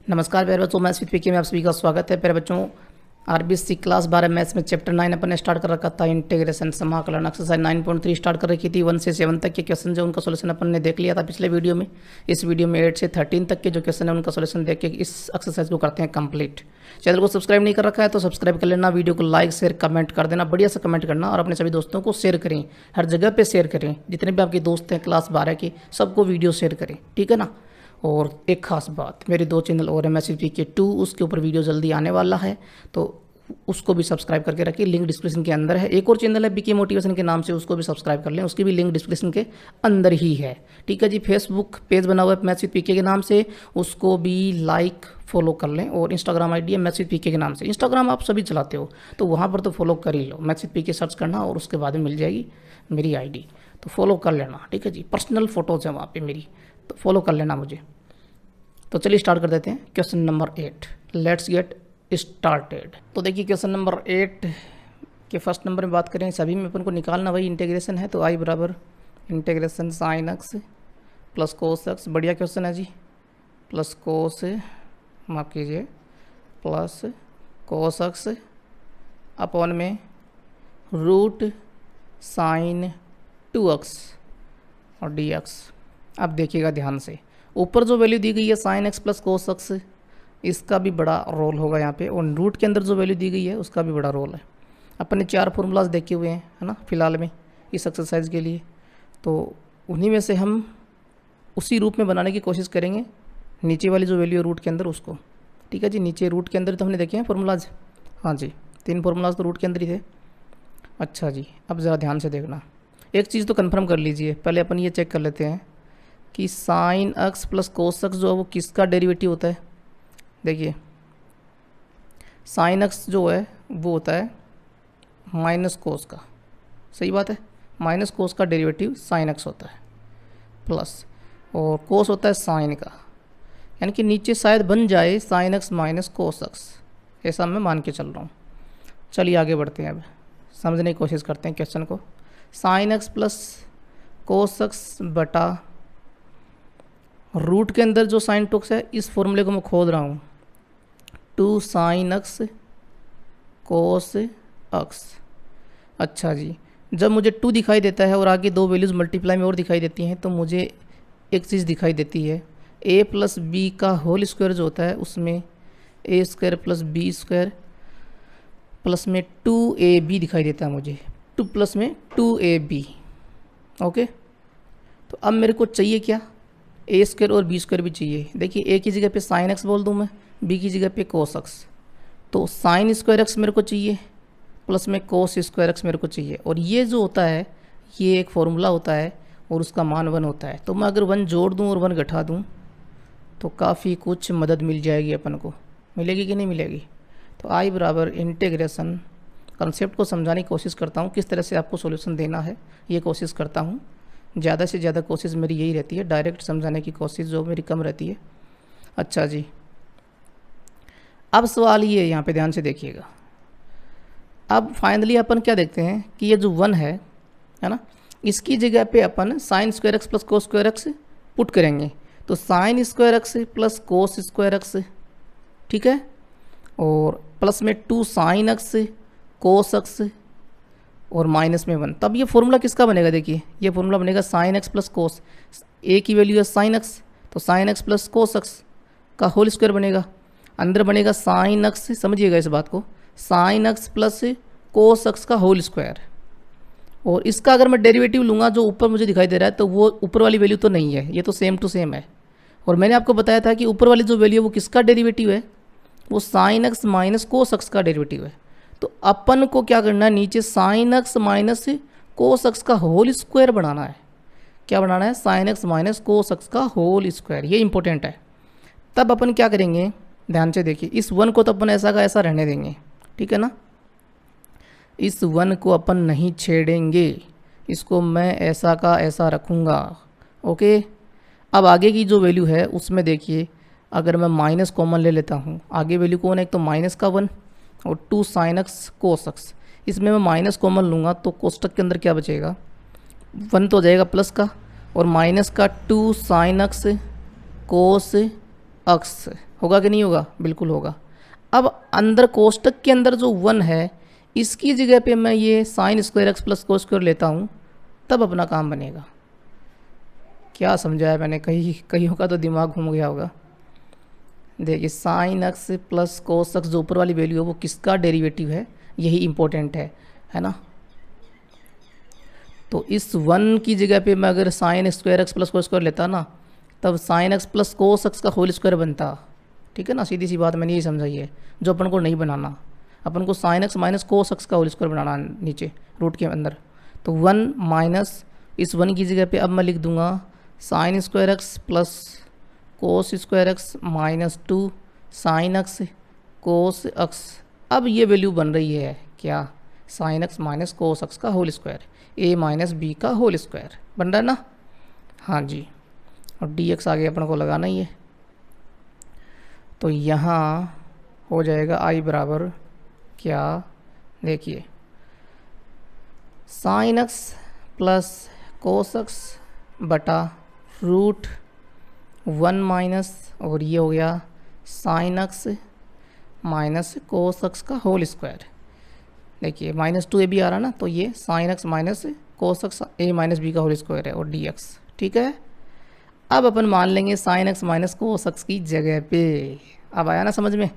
नमस्कार प्यारे बच्चों, मैथ्स विद पीके में आप सभी का स्वागत है। प्यारे बच्चों, आरबीएससी क्लास 12 मैथ्स में चैप्टर 9 अपन ने स्टार्ट कर रखा था। इंटीग्रेशन समाकलन एक्सरसाइज 9.3 स्टार्ट कर रखी थी। 1 से 7 तक के क्वेश्चन जो उनका सोल्यूशन अपन ने देख लिया था पिछले वीडियो में। इस वीडियो में 8 से 13 तक के जो क्वेश्चन है उनका सोल्यूशन देख के इस एक्सरसाइज को करते हैं कंप्लीट। चैनल को सब्सक्राइब नहीं कर रखा है तो सब्सक्राइब कर लेना, वीडियो को लाइक शेयर कमेंट कर देना, बढ़िया से कमेंट करना और अपने सभी दोस्तों को शेयर करें, हर जगह पे शेयर करें। जितने भी आपके दोस्त हैं क्लास 12 के सबको वीडियो शेयर करें, ठीक है ना। और एक खास बात, मेरे 2 चैनल और मैथ्स विद पीके 2, उसके ऊपर वीडियो जल्दी आने वाला है तो उसको भी सब्सक्राइब करके रखिए। लिंक डिस्क्रिप्शन के अंदर है। एक और चैनल है बीके मोटिवेशन के नाम से, उसको भी सब्सक्राइब कर लें, उसकी भी लिंक डिस्क्रिप्शन के अंदर ही है, ठीक है जी। फेसबुक पेज बना हुआ है मैथ्स विद पीके के नाम से, उसको भी लाइक फॉलो कर लें। और इंस्टाग्राम आईडी है मैथ्स विद पीके के नाम से। इंस्टाग्राम आप सभी चलाते हो तो वहाँ पर तो फॉलो कर ही लो, मैथ्स विद पीके सर्च करना और उसके बाद में मिल जाएगी मेरी आईडी, तो फॉलो कर लेना, ठीक है जी। पर्सनल फोटोज है वहाँ पर मेरी, तो फॉलो कर लेना मुझे। तो चलिए स्टार्ट कर देते हैं। Question number 8, let's get started. तो देखिए क्वेश्चन नंबर 8 के फर्स्ट नंबर में बात करें, सभी में अपन को निकालना वही इंटीग्रेशन है। तो आई बराबर integration sign x plus cos x, बढ़िया क्वेश्चन है जी। प्लस कोस, माफ कीजिए, प्लस कोस एक्स अपॉन में रूट साइन 2x और dx। अब देखिएगा ध्यान से, ऊपर जो वैल्यू दी गई है sign x plus cos x, इसका भी बड़ा रोल होगा यहाँ पे, और रूट के अंदर जो वैल्यू दी गई है उसका भी बड़ा रोल है। अपन ने 4 फॉर्मूलाज देखे हुए हैं, है ना, फिलहाल में इस एक्सरसाइज के लिए। तो उन्हीं में से हम उसी रूप में बनाने की कोशिश करेंगे, नीचे वाली जो वैल्यू है रूट के अंदर उसको, ठीक है जी। नीचे रूट के अंदर तो हमने देखे हैं फॉर्मूलाज, हाँ जी, 3 फॉर्मूलाज तो रूट के अंदर ही थे। अच्छा जी, अब ज़रा ध्यान से देखना, एक चीज़ तो कन्फर्म कर लीजिए। पहले अपन ये चेक कर लेते हैं कि sign x plus cos x जो है वो किसका डेरिवेटिव होता है। देखिए साइन एक्स जो है वो होता है माइनस कोस का, सही बात है, माइनस कोस का डेरिवेटिव साइन एक्स होता है, प्लस और कोस होता है साइन का, यानी कि नीचे शायद बन जाए sign x minus cos x, ऐसा मैं मान के चल रहा हूँ। चलिए आगे बढ़ते हैं, अब समझने की कोशिश करते हैं क्वेश्चन को। Sign x plus cos x बटा रूट के अंदर जो साइन टॉक्स है, इस फॉर्मूले को मैं खोद रहा हूँ, 2 साइन एक्स कोस एक्स। अच्छा जी, जब मुझे 2 दिखाई देता है और आगे 2 वैल्यूज़ मल्टीप्लाई में और दिखाई देती हैं तो मुझे एक चीज़ दिखाई देती है, a प्लस बी का होल स्क्वायर जो होता है उसमें a square plus b square plus में 2ab दिखाई देता है मुझे, 2 प्लस में 2ab। ओके, तो अब मेरे को चाहिए क्या, ए स्क्वायर और बी स्क्वायर भी चाहिए। देखिए ए की जगह पे साइन एक्स बोल दूँ मैं, बी की जगह पे कोस एक्स। तो साइन स्क्वायर एक्स मेरे को चाहिए प्लस में कोस स्क्वायर एक्स मेरे को चाहिए, और ये जो होता है ये एक फॉर्मूला होता है और उसका मान 1 होता है। तो मैं अगर 1 जोड़ दूँ और 1 घटा दूँ तो काफ़ी कुछ मदद मिल जाएगी अपन को, मिलेगी कि नहीं मिलेगी। तो आई बराबर इंटीग्रेशन, कंसेप्ट को समझाने की कोशिश करता हूँ, किस तरह से आपको सॉल्यूशन देना है ये कोशिश करता हूँ। ज़्यादा से ज़्यादा कोशिश मेरी यही रहती है, डायरेक्ट समझाने की कोशिश जो मेरी कम रहती है। अच्छा जी, अब सवाल ये यहाँ पे ध्यान से देखिएगा। अब फाइनली अपन क्या देखते हैं कि ये जो 1 है ना, इसकी जगह पे अपन sine square x plus cos square x put करेंगे। तो sine square x plus cos square x, ठीक है, और प्लस में 2 साइन एक्स कोस एक्स और माइनस में 1। तब ये फॉर्मूला किसका बनेगा, देखिए ये फॉर्मूला बनेगा साइन एक्स प्लस कोस, ए की वैल्यू है साइन एक्स, तो sign x plus cos x का होल स्क्वायर बनेगा, अंदर बनेगा साइन एक्स, समझिएगा इस बात को, sign x plus cos x का होल स्क्वायर। और इसका अगर मैं डेरिवेटिव लूँगा जो ऊपर मुझे दिखाई दे रहा है तो वो ऊपर वाली वैल्यू तो नहीं है, ये तो सेम टू सेम है। और मैंने आपको बताया था कि ऊपर वाली जो वैल्यू है वो किसका डेरिवेटिव है, वो sign x minus cos x का डेरिवेटिव है। तो अपन को क्या करना है, नीचे sign x minus cos x का होल स्क्वायर बनाना है। क्या बनाना है, sign x minus cos x का होल स्क्वायर, ये इंपॉर्टेंट है। तब अपन क्या करेंगे, ध्यान से देखिए, इस 1 को तो अपन ऐसा का ऐसा रहने देंगे, ठीक है ना, इस 1 को अपन नहीं छेड़ेंगे, इसको मैं ऐसा का ऐसा रखूँगा। ओके, अब आगे की जो वैल्यू है उसमें देखिए, अगर मैं माइनस कॉमन ले लेता हूँ, आगे वैल्यू कौन है, एक तो माइनस का 1 और 2 साइन एक्स कोस एक्स, इसमें मैं माइनस कॉमन लूँगा तो कोष्टक के अंदर क्या बचेगा, 1 तो हो जाएगा प्लस का, और माइनस का 2 साइन एक्स कोस एक्स, होगा कि नहीं होगा? बिल्कुल होगा। अब अंदर कोष्टक के अंदर जो 1 है इसकी जगह पे मैं ये sign square x plus cos square लेता हूँ, तब अपना काम बनेगा। क्या समझाया मैंने? कईयों का तो दिमाग घूम गया होगा। देखिए sine x plus cos x जो ऊपर वाली वैल्यू है वो किसका डेरिवेटिव है, यही इम्पोर्टेंट है ना। तो इस 1 की जगह पे मैं अगर sign square x plus cos square लेता ना, तब sign x plus cos x का होल स्क्वायर बनता। ठीक है ना, सीधी सी बात मैंने यही समझाई है, जो अपन को नहीं बनाना। अपन को sign x minus cos x का होल स्क्वायर बनाना नीचे रूट के अंदर। तो 1 माइनस इस 1 की जगह पे अब मैं लिख दूंगा sign square x plus cos square x minus 2 sine x cos x. अब ये वैल्यू बन रही है क्या? Sign x minus cos x का होल स्क्वायर, ए माइनस बी का होल स्क्वायर बन रहा है ना। हाँ जी, और डी एक्स आगे अपन को लगाना ही है। तो यहाँ हो जाएगा आई बराबर क्या? देखिए sine x plus cos x बटा रूट 1 माइनस, और ये हो गया sine x minus cos x का होल स्क्वायर। देखिए -2 ए बी आ रहा ना, तो ये sine x minus cos x A minus B का होल स्क्वायर है और डी एक्स। ठीक है, अब अपन मान लेंगे sign x minus cos x की जगह पे। अब आया ना समझ में?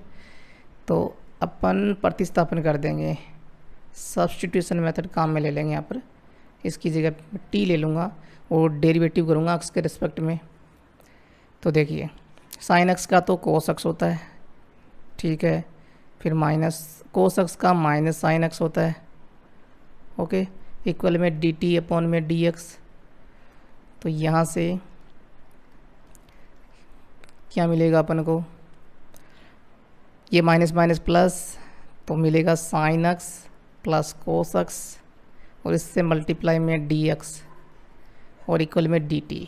तो अपन प्रतिस्थापन कर देंगे, सब्स्टिट्यूशन मेथड काम में ले लेंगे। यहाँ पर इसकी जगह टी ले लूँगा और डेरिवेटिव करूँगा एक्स के रिस्पेक्ट में। तो देखिए साइन एक्स का तो कोस एक्स होता है, ठीक है, फिर माइनस कोस एक्स का माइनस साइन एक्स होता है, ओके, इक्वल में डी टी अपॉन में डी एक्स। तो यहाँ से क्या मिलेगा अपन को? ये माइनस माइनस प्लस, तो मिलेगा sign x plus cos x और इससे मल्टीप्लाई में डी एक्स और इक्वल में डी टी।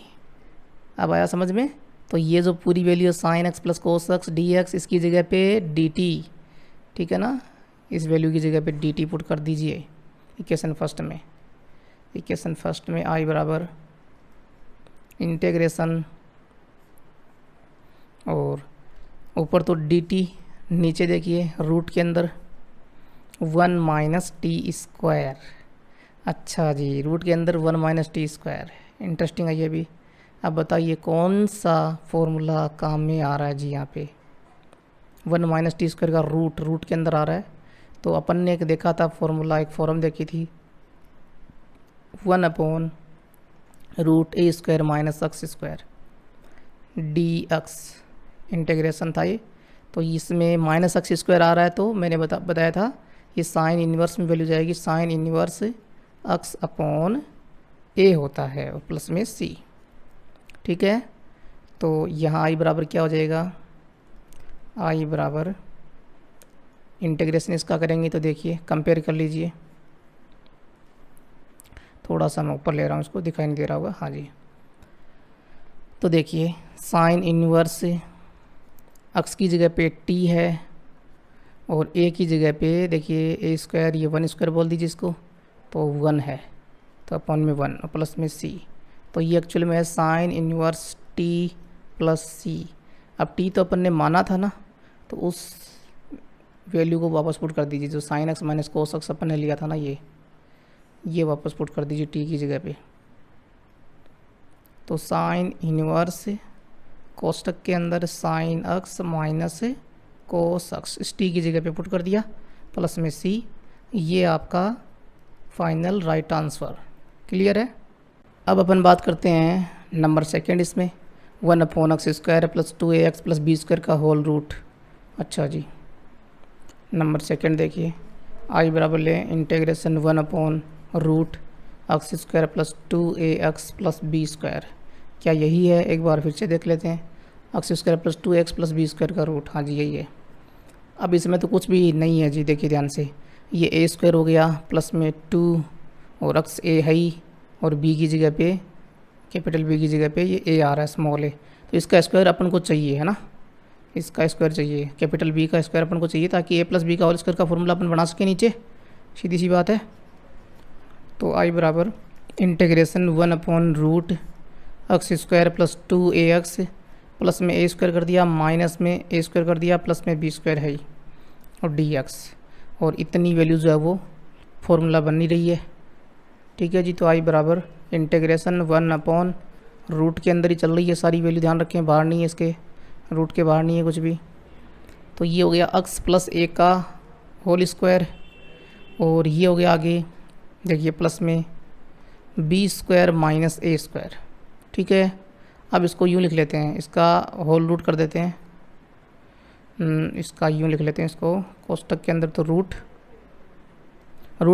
अब आया समझ में? तो ये जो पूरी वैल्यू है sign x plus cos x D x, इसकी जगह पे डी टी, ठीक है ना, इस वैल्यू की जगह पे डी टी पुट कर दीजिए इक्वेशन फर्स्ट में। इक्वेशन फर्स्ट में आई बराबर इंटीग्रेशन, और ऊपर तो डी टी, नीचे देखिए रूट के अंदर 1 माइनस टी स्क्वायर। अच्छा जी, रूट के अंदर 1 माइनस टी स्क्वायर, इंटरेस्टिंग है ये भी। अब बताइए कौन सा फॉर्मूला काम में आ रहा है जी? यहाँ पे 1 माइनस टी स्क्वायर का रूट के अंदर आ रहा है। तो अपन ने एक देखा था फॉर्मूला, एक फॉर्म देखी थी, 1 upon root A square minus x square D x, integration था ये। तो इसमें माइनस एक्स स्क्वायर आ रहा है, तो मैंने बताया था ये साइन इन्वर्स में वैल्यू जाएगी, साइन इन्वर्स एक्स अपॉन ए होता है और प्लस में सी। ठीक है, तो यहाँ आई बराबर क्या हो जाएगा? आई बराबर इंटीग्रेशन इसका करेंगे तो देखिए कंपेयर कर लीजिए, थोड़ा सा मैं ऊपर ले रहा हूँ, इसको दिखाई नहीं दे रहा होगा, हाँ जी। तो देखिए साइन इन्वर्स एक्स की जगह पे टी है और ए की जगह पे देखिए ए स्क्वायर, ये 1 स्क्वायर बोल दीजिए इसको, तो 1 है, तो अपॉन में 1 और प्लस में सी। तो ये एक्चुअल में है साइन इन्वर्स टी प्लस सी। अब टी तो अपन ने माना था ना, तो उस वैल्यू को वापस पुट कर दीजिए, जो sine x minus cos x अपन ने लिया था ना, ये वापस पुट कर दीजिए टी की जगह पे। तो साइन इन्वर्स कोष्टक के अंदर sign x minus cos x, इस टी की जगह पे पुट कर दिया, प्लस में सी। ये आपका फाइनल राइट आंसर। क्लियर है? अब अपन बात करते हैं नंबर सेकंड इसमें, 1 upon x square plus 2ax plus b square का होल रूट। अच्छा जी, नंबर सेकंड देखिए, आई बराबर ले integration 1 upon root x square plus 2ax plus b square. क्या यही है? एक बार फिर से देख लेते हैं, x square plus 2x plus b square का रूट, हाँ जी यही है। अब इसमें तो कुछ भी नहीं है जी, देखिए ध्यान से, ये a स्क्वायर हो गया प्लस में 2 और एक्स ए है ही, और b की जगह पे कैपिटल B की जगह पे ये a आ रहा है स्मॉल a, तो इसका स्क्वायर अपन को चाहिए है ना, इसका स्क्वायर चाहिए, कैपिटल B का स्क्वायर अपन को चाहिए, ताकि a प्लस बी का होल स्क्वायर का फॉर्मूला अपन बना सके नीचे, सीधी सी बात है। तो आई बराबर integration 1 upon root x square plus 2ax plus में ए स्क्वायर कर दिया, माइनस में ए स्क्वायर कर दिया, प्लस में बी स्क्वायर है ही, और डी एक्स, और इतनी वैल्यू जो है वो फॉर्मूला बन नहीं रही है। ठीक है जी। तो आई बराबर इंटीग्रेशन 1 रूट के अंदर ही चल रही है सारी वैल्यू, ध्यान रखें, बाहर नहीं है, इसके रूट के बाहर नहीं है कुछ भी। तो ये हो गया x प्लस ए का होल स्क्वायर, और ये हो गया आगे देखिए प्लस में B square minus A square. ठीक है। अब इसको यूँ लिख लेते हैं, इसका होल रूट कर देते हैं, इसका यूँ लिख लेते हैं, इसको कोष्टक के अंदर तो रूट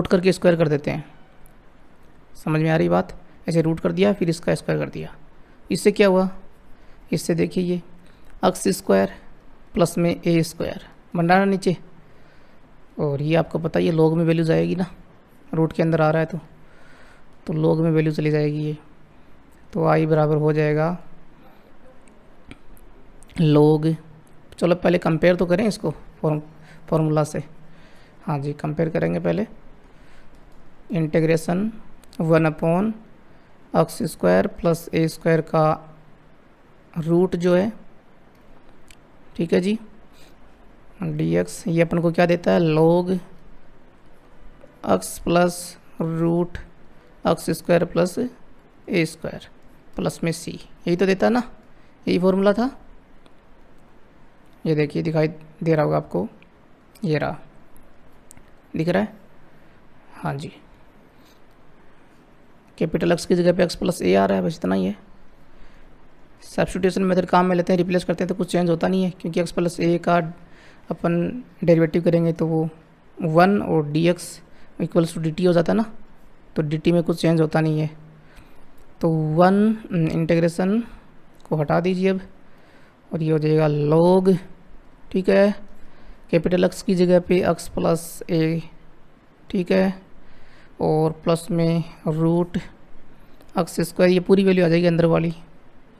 करके स्क्वायर कर देते हैं। समझ में आ रही बात? ऐसे रूट कर दिया, फिर इसका स्क्वायर कर दिया। इससे क्या हुआ? इससे देखिए ये एक्स स्क्वायर प्लस में ए स्क्वायर बन रहा है नीचे, और ये आपको पता है ये लॉग में वैल्यू जाएगी ना, रूट के अंदर आ रहा है तो लॉग में वैल्यू चली जाएगी ये। तो आई बराबर हो जाएगा लॉग, चलो पहले कंपेयर तो करें इसको फॉर्मूला से। हाँ जी, कंपेयर करेंगे पहले। Integration 1/x square plus A square का रूट जो है, ठीक है जी, dx, ये अपन को क्या देता है? log x plus root x square plus A square plus में c, यही तो देता है ना, यही फॉर्मूला था। ये देखिए दिखाई दे रहा होगा आपको, ये रहा, दिख रहा है? हाँ जी, कैपिटल एक्स की जगह पे एक्स प्लस ए आ रहा है, बस इतना ही है। सब्स्टिट्यूशन मेथड काम में लेते हैं, रिप्लेस करते हैं तो कुछ चेंज होता नहीं है, क्योंकि एक्स प्लस ए का अपन डेरिवेटिव करेंगे तो वो 1 और d x equals to d t हो जाता है ना, तो डी टी में कुछ चेंज होता नहीं है। तो 1 इंटीग्रेशन को हटा दीजिए अब, और ये हो जाएगा log, ठीक है, कैपिटल एक्स की जगह पे एक्स प्लस ए, ठीक है, और प्लस में रूट एक्स स्क्वायर, ये पूरी वैल्यू आ जाएगी अंदर वाली।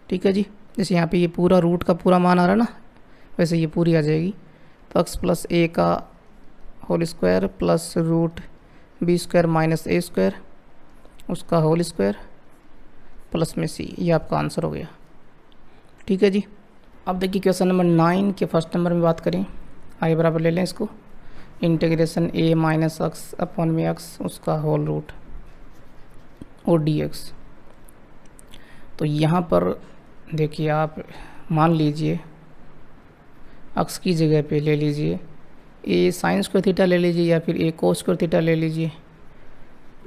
ठीक है जी, जैसे यहाँ पे ये पूरा रूट का पूरा मान आ रहा है ना, वैसे ये पूरी आ जाएगी। तो एक्स प्लस ए का whole square plus root B square minus A square, उसका होल स्क्वायर प्लस में सी, ये आपका आंसर हो गया। ठीक है जी। अब देखिए क्वेश्चन नंबर 9 के फर्स्ट नंबर में बात करें, आई बराबर ले लें इसको, integration a minus x upon में एक्स, उसका होल रूट और dx। तो यहाँ पर देखिए आप मान लीजिए एक्स की जगह पे ले लीजिए a साइन स्क्वायर थीटा ले लीजिए, या फिर a कोस स्क्वायर थीटा ले लीजिए।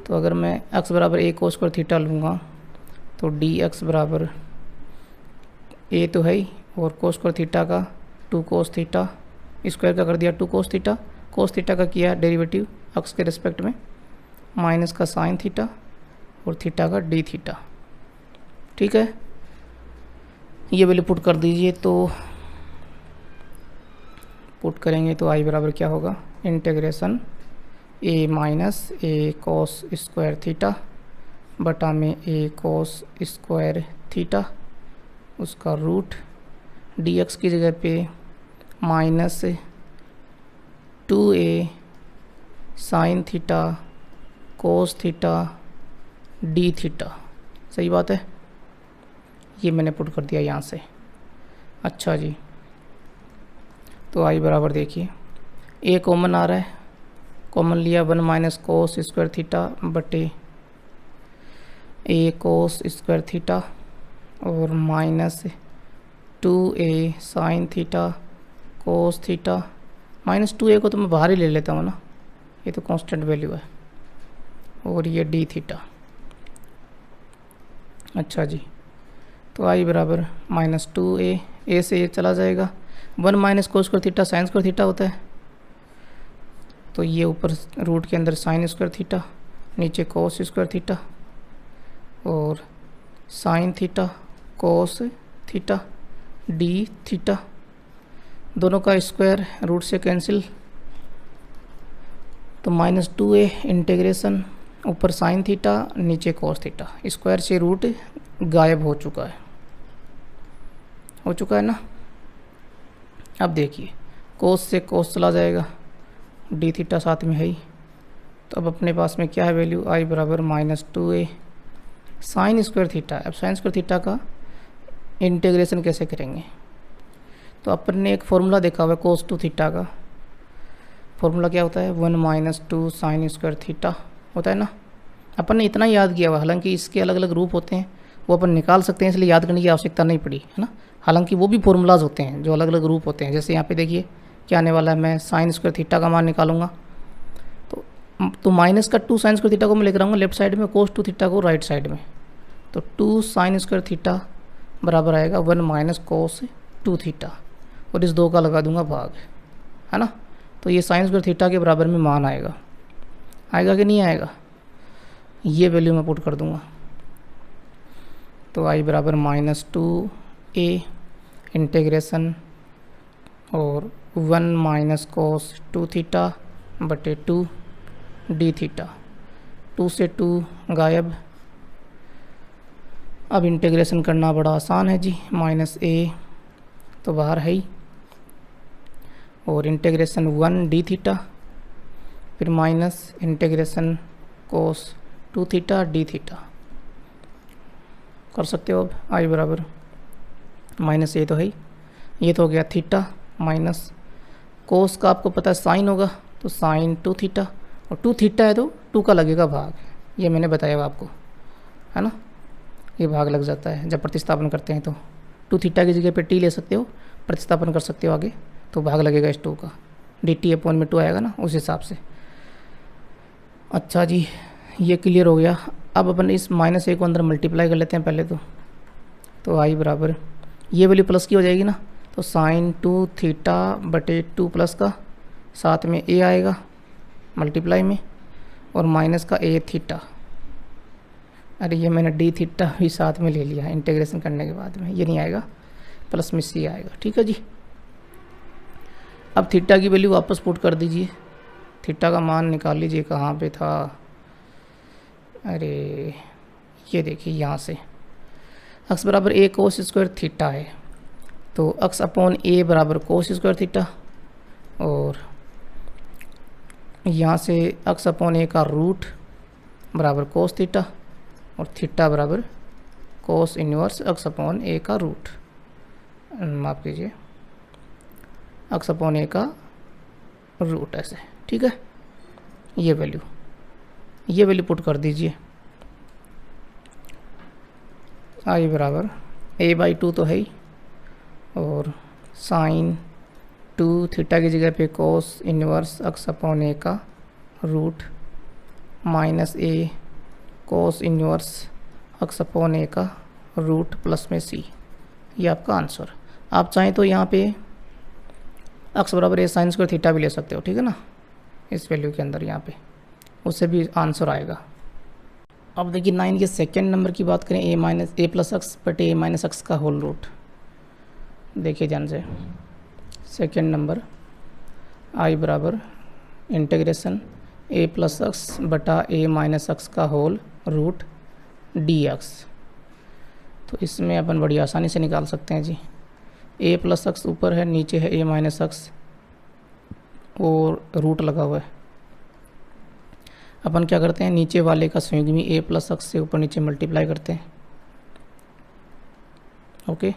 तो अगर मैं x बराबर a कोस स्क्वायर थीटा लूँगा तो dx बराबर a तो है ही, और कोस स्क्वायर थीटा का 2 कोस थीटा, स्क्वायर का कर दिया 2 कोस थीटा, कोस थीटा का किया डेरिवेटिव एक्स के रिस्पेक्ट में, माइनस का साइन थीटा और थीटा का डी थीटा। ठीक है, ये वैल्यू पुट कर दीजिए, तो पुट करेंगे तो आई बराबर क्या होगा? Integration a minus A cos square theta बटा में a कोस स्क्वायर थीटा, उसका रूट dx की जगह पे minus 2a sine theta cos theta D theta. सही बात है, ये मैंने पुट कर दिया यहाँ से। अच्छा जी, तो आई बराबर देखिए a कॉमन आ रहा है, कॉमन लिया 1 माइनस कोस स्क्वायर थीटा बटे a कोस स्क्वायर थीटा, और minus 2a sine theta cos theta, minus 2a को तो मैं बाहर ही ले लेता हूँ ना, ये तो कांस्टेंट वैल्यू है, और ये डी थीटा। अच्छा जी, तो आई बराबर माइनस 2a, a से ये चला जाएगा, 1 minus cos square theta sine square theta होता है, तो ये ऊपर रूट के अंदर साइन स्क्वायर थीटा, नीचे कोस स्क्वायर थीटा, और sine theta cos theta D theta, दोनों का स्क्वायर रूट से कैंसिल, तो माइनस 2a इंटीग्रेशन ऊपर साइन थीटा नीचे कोस थीटा, स्क्वायर से रूट गायब हो चुका है ना। अब देखिए कोस से कोस चला जाएगा, डी थीटा साथ में है ही, तो अब अपने पास में क्या है वैल्यू? आई बराबर minus 2a sine square theta. अब साइन स्क्वायर थीटा का इंटीग्रेशन कैसे करेंगे, तो अपन ने एक फॉर्मूला देखा हुआ है कोस टू थीटा का। फॉर्मूला क्या होता है, 1 - 2 साइन स्क्वायर थीटा होता है ना। अपन ने इतना याद किया हुआ, हालांकि इसके अलग अलग रूप होते हैं, वो अपन निकाल सकते हैं, इसलिए याद करने की आवश्यकता नहीं पड़ी है ना। हालांकि वो भी फॉर्मूलाज होते हैं जो अलग अलग रूप होते हैं। जैसे यहाँ पे देखिए क्या आने वाला है, मैं साइन स्क्वायर थीटा का मान निकालूंगा तो माइनस का 2 साइन स्क्वायर थीटा को मैं लेकर आऊँगा लेफ्ट साइड में, कोस टू थीटा को राइट साइड में। तो 2 साइन स्क्वायर थीटा बराबर आएगा 1 - कोस 2 थीटा, और इस 2 का लगा दूंगा भाग, है ना। तो ये साइन स्क्वायर थीटा के बराबर में मान आएगा, आएगा कि नहीं आएगा, ये वैल्यू मैं पुट कर दूंगा। तो आई बराबर -2a इंटीग्रेशन और 1 - कोस 2 थीटा बटे 2 डी थीटा। 2 से 2 गायब। अब इंटीग्रेशन करना बड़ा आसान है जी, -a तो बाहर है ही, और इंटीग्रेशन 1 डी थीटा, फिर माइनस इंटीग्रेशन कोस 2 थीटा डी थीटा। कर सकते हो अब। आई बराबर -a तो है ही, ये तो हो गया थीटा, माइनस कोस का आपको पता है साइन होगा, तो साइन 2 थीटा, और 2 थीटा है तो 2 का लगेगा भाग, ये मैंने बताया हुआ आपको, है ना। ये भाग लग जाता है जब प्रतिस्थापन करते हैं, तो 2 थीटा की जगह पे t ले सकते हो, प्रतिस्थापन कर सकते हो आगे, तो भाग लगेगा इस 2 का, dt/2 आएगा ना उस हिसाब से। अच्छा जी, ये क्लियर हो गया। अब अपन इस -a को अंदर मल्टीप्लाई कर लेते हैं पहले तो आई बराबर, ये वैल्यू प्लस की हो जाएगी ना, तो साइन 2 थीटा बटे 2 प्लस का, साथ में a आएगा मल्टीप्लाई में, और माइनस का a थीटा। अरे ये मैंने डी थीटा भी साथ में ले लिया इंटीग्रेशन करने के बाद में, ये नहीं आएगा, प्लस में c आएगा। ठीक है जी। अब थीटा की वैल्यू वापस पुट कर दीजिए, थीटा का मान निकाल लीजिए, कहाँ पे था, अरे ये देखिए यहाँ से, x बराबर a कोस स्क्वायर थीटा है, तो x अपॉन a बराबर कोस स्क्वायर थीटा, और यहाँ से x अपॉन a का रूट बराबर कोस थीटा, और थीटा बराबर कोस इन्वर्स x अपॉन a का रूट, माफ़ कीजिए x अपॉन a का रूट, ऐसे। ठीक है, ये वैल्यू पुट कर दीजिए। आई बराबर a/2 तो है ही, और साइन 2 थीटा की जगह पे cos inverse x upon a का root minus a cos inverse x upon a का रूट प्लस में c, ये आपका आंसर। आप चाहें तो यहाँ पे x बराबर a साइन स्क्वायर थीटा भी ले सकते हो, ठीक है ना, इस वैल्यू के अंदर यहाँ पे, उससे भी आंसर आएगा। अब देखिए 9 के सेकेंड नंबर की बात करें, a प्लस एक्स बटे a माइनस एक्स का होल रूट। देखिए ध्यान से, सेकेंड नंबर आई बराबर इंटीग्रेशन a प्लस एक्स बटा a माइनस एक्स का होल रूट dx। तो इसमें अपन बड़ी आसानी से निकाल सकते हैं जी। a प्लस एक्स ऊपर है, नीचे है a माइनस एक्स और रूट लगा हुआ है। अपन क्या करते हैं, नीचे वाले का संयुग्मी a प्लस एक्स से ऊपर नीचे मल्टीप्लाई करते हैं। ओके,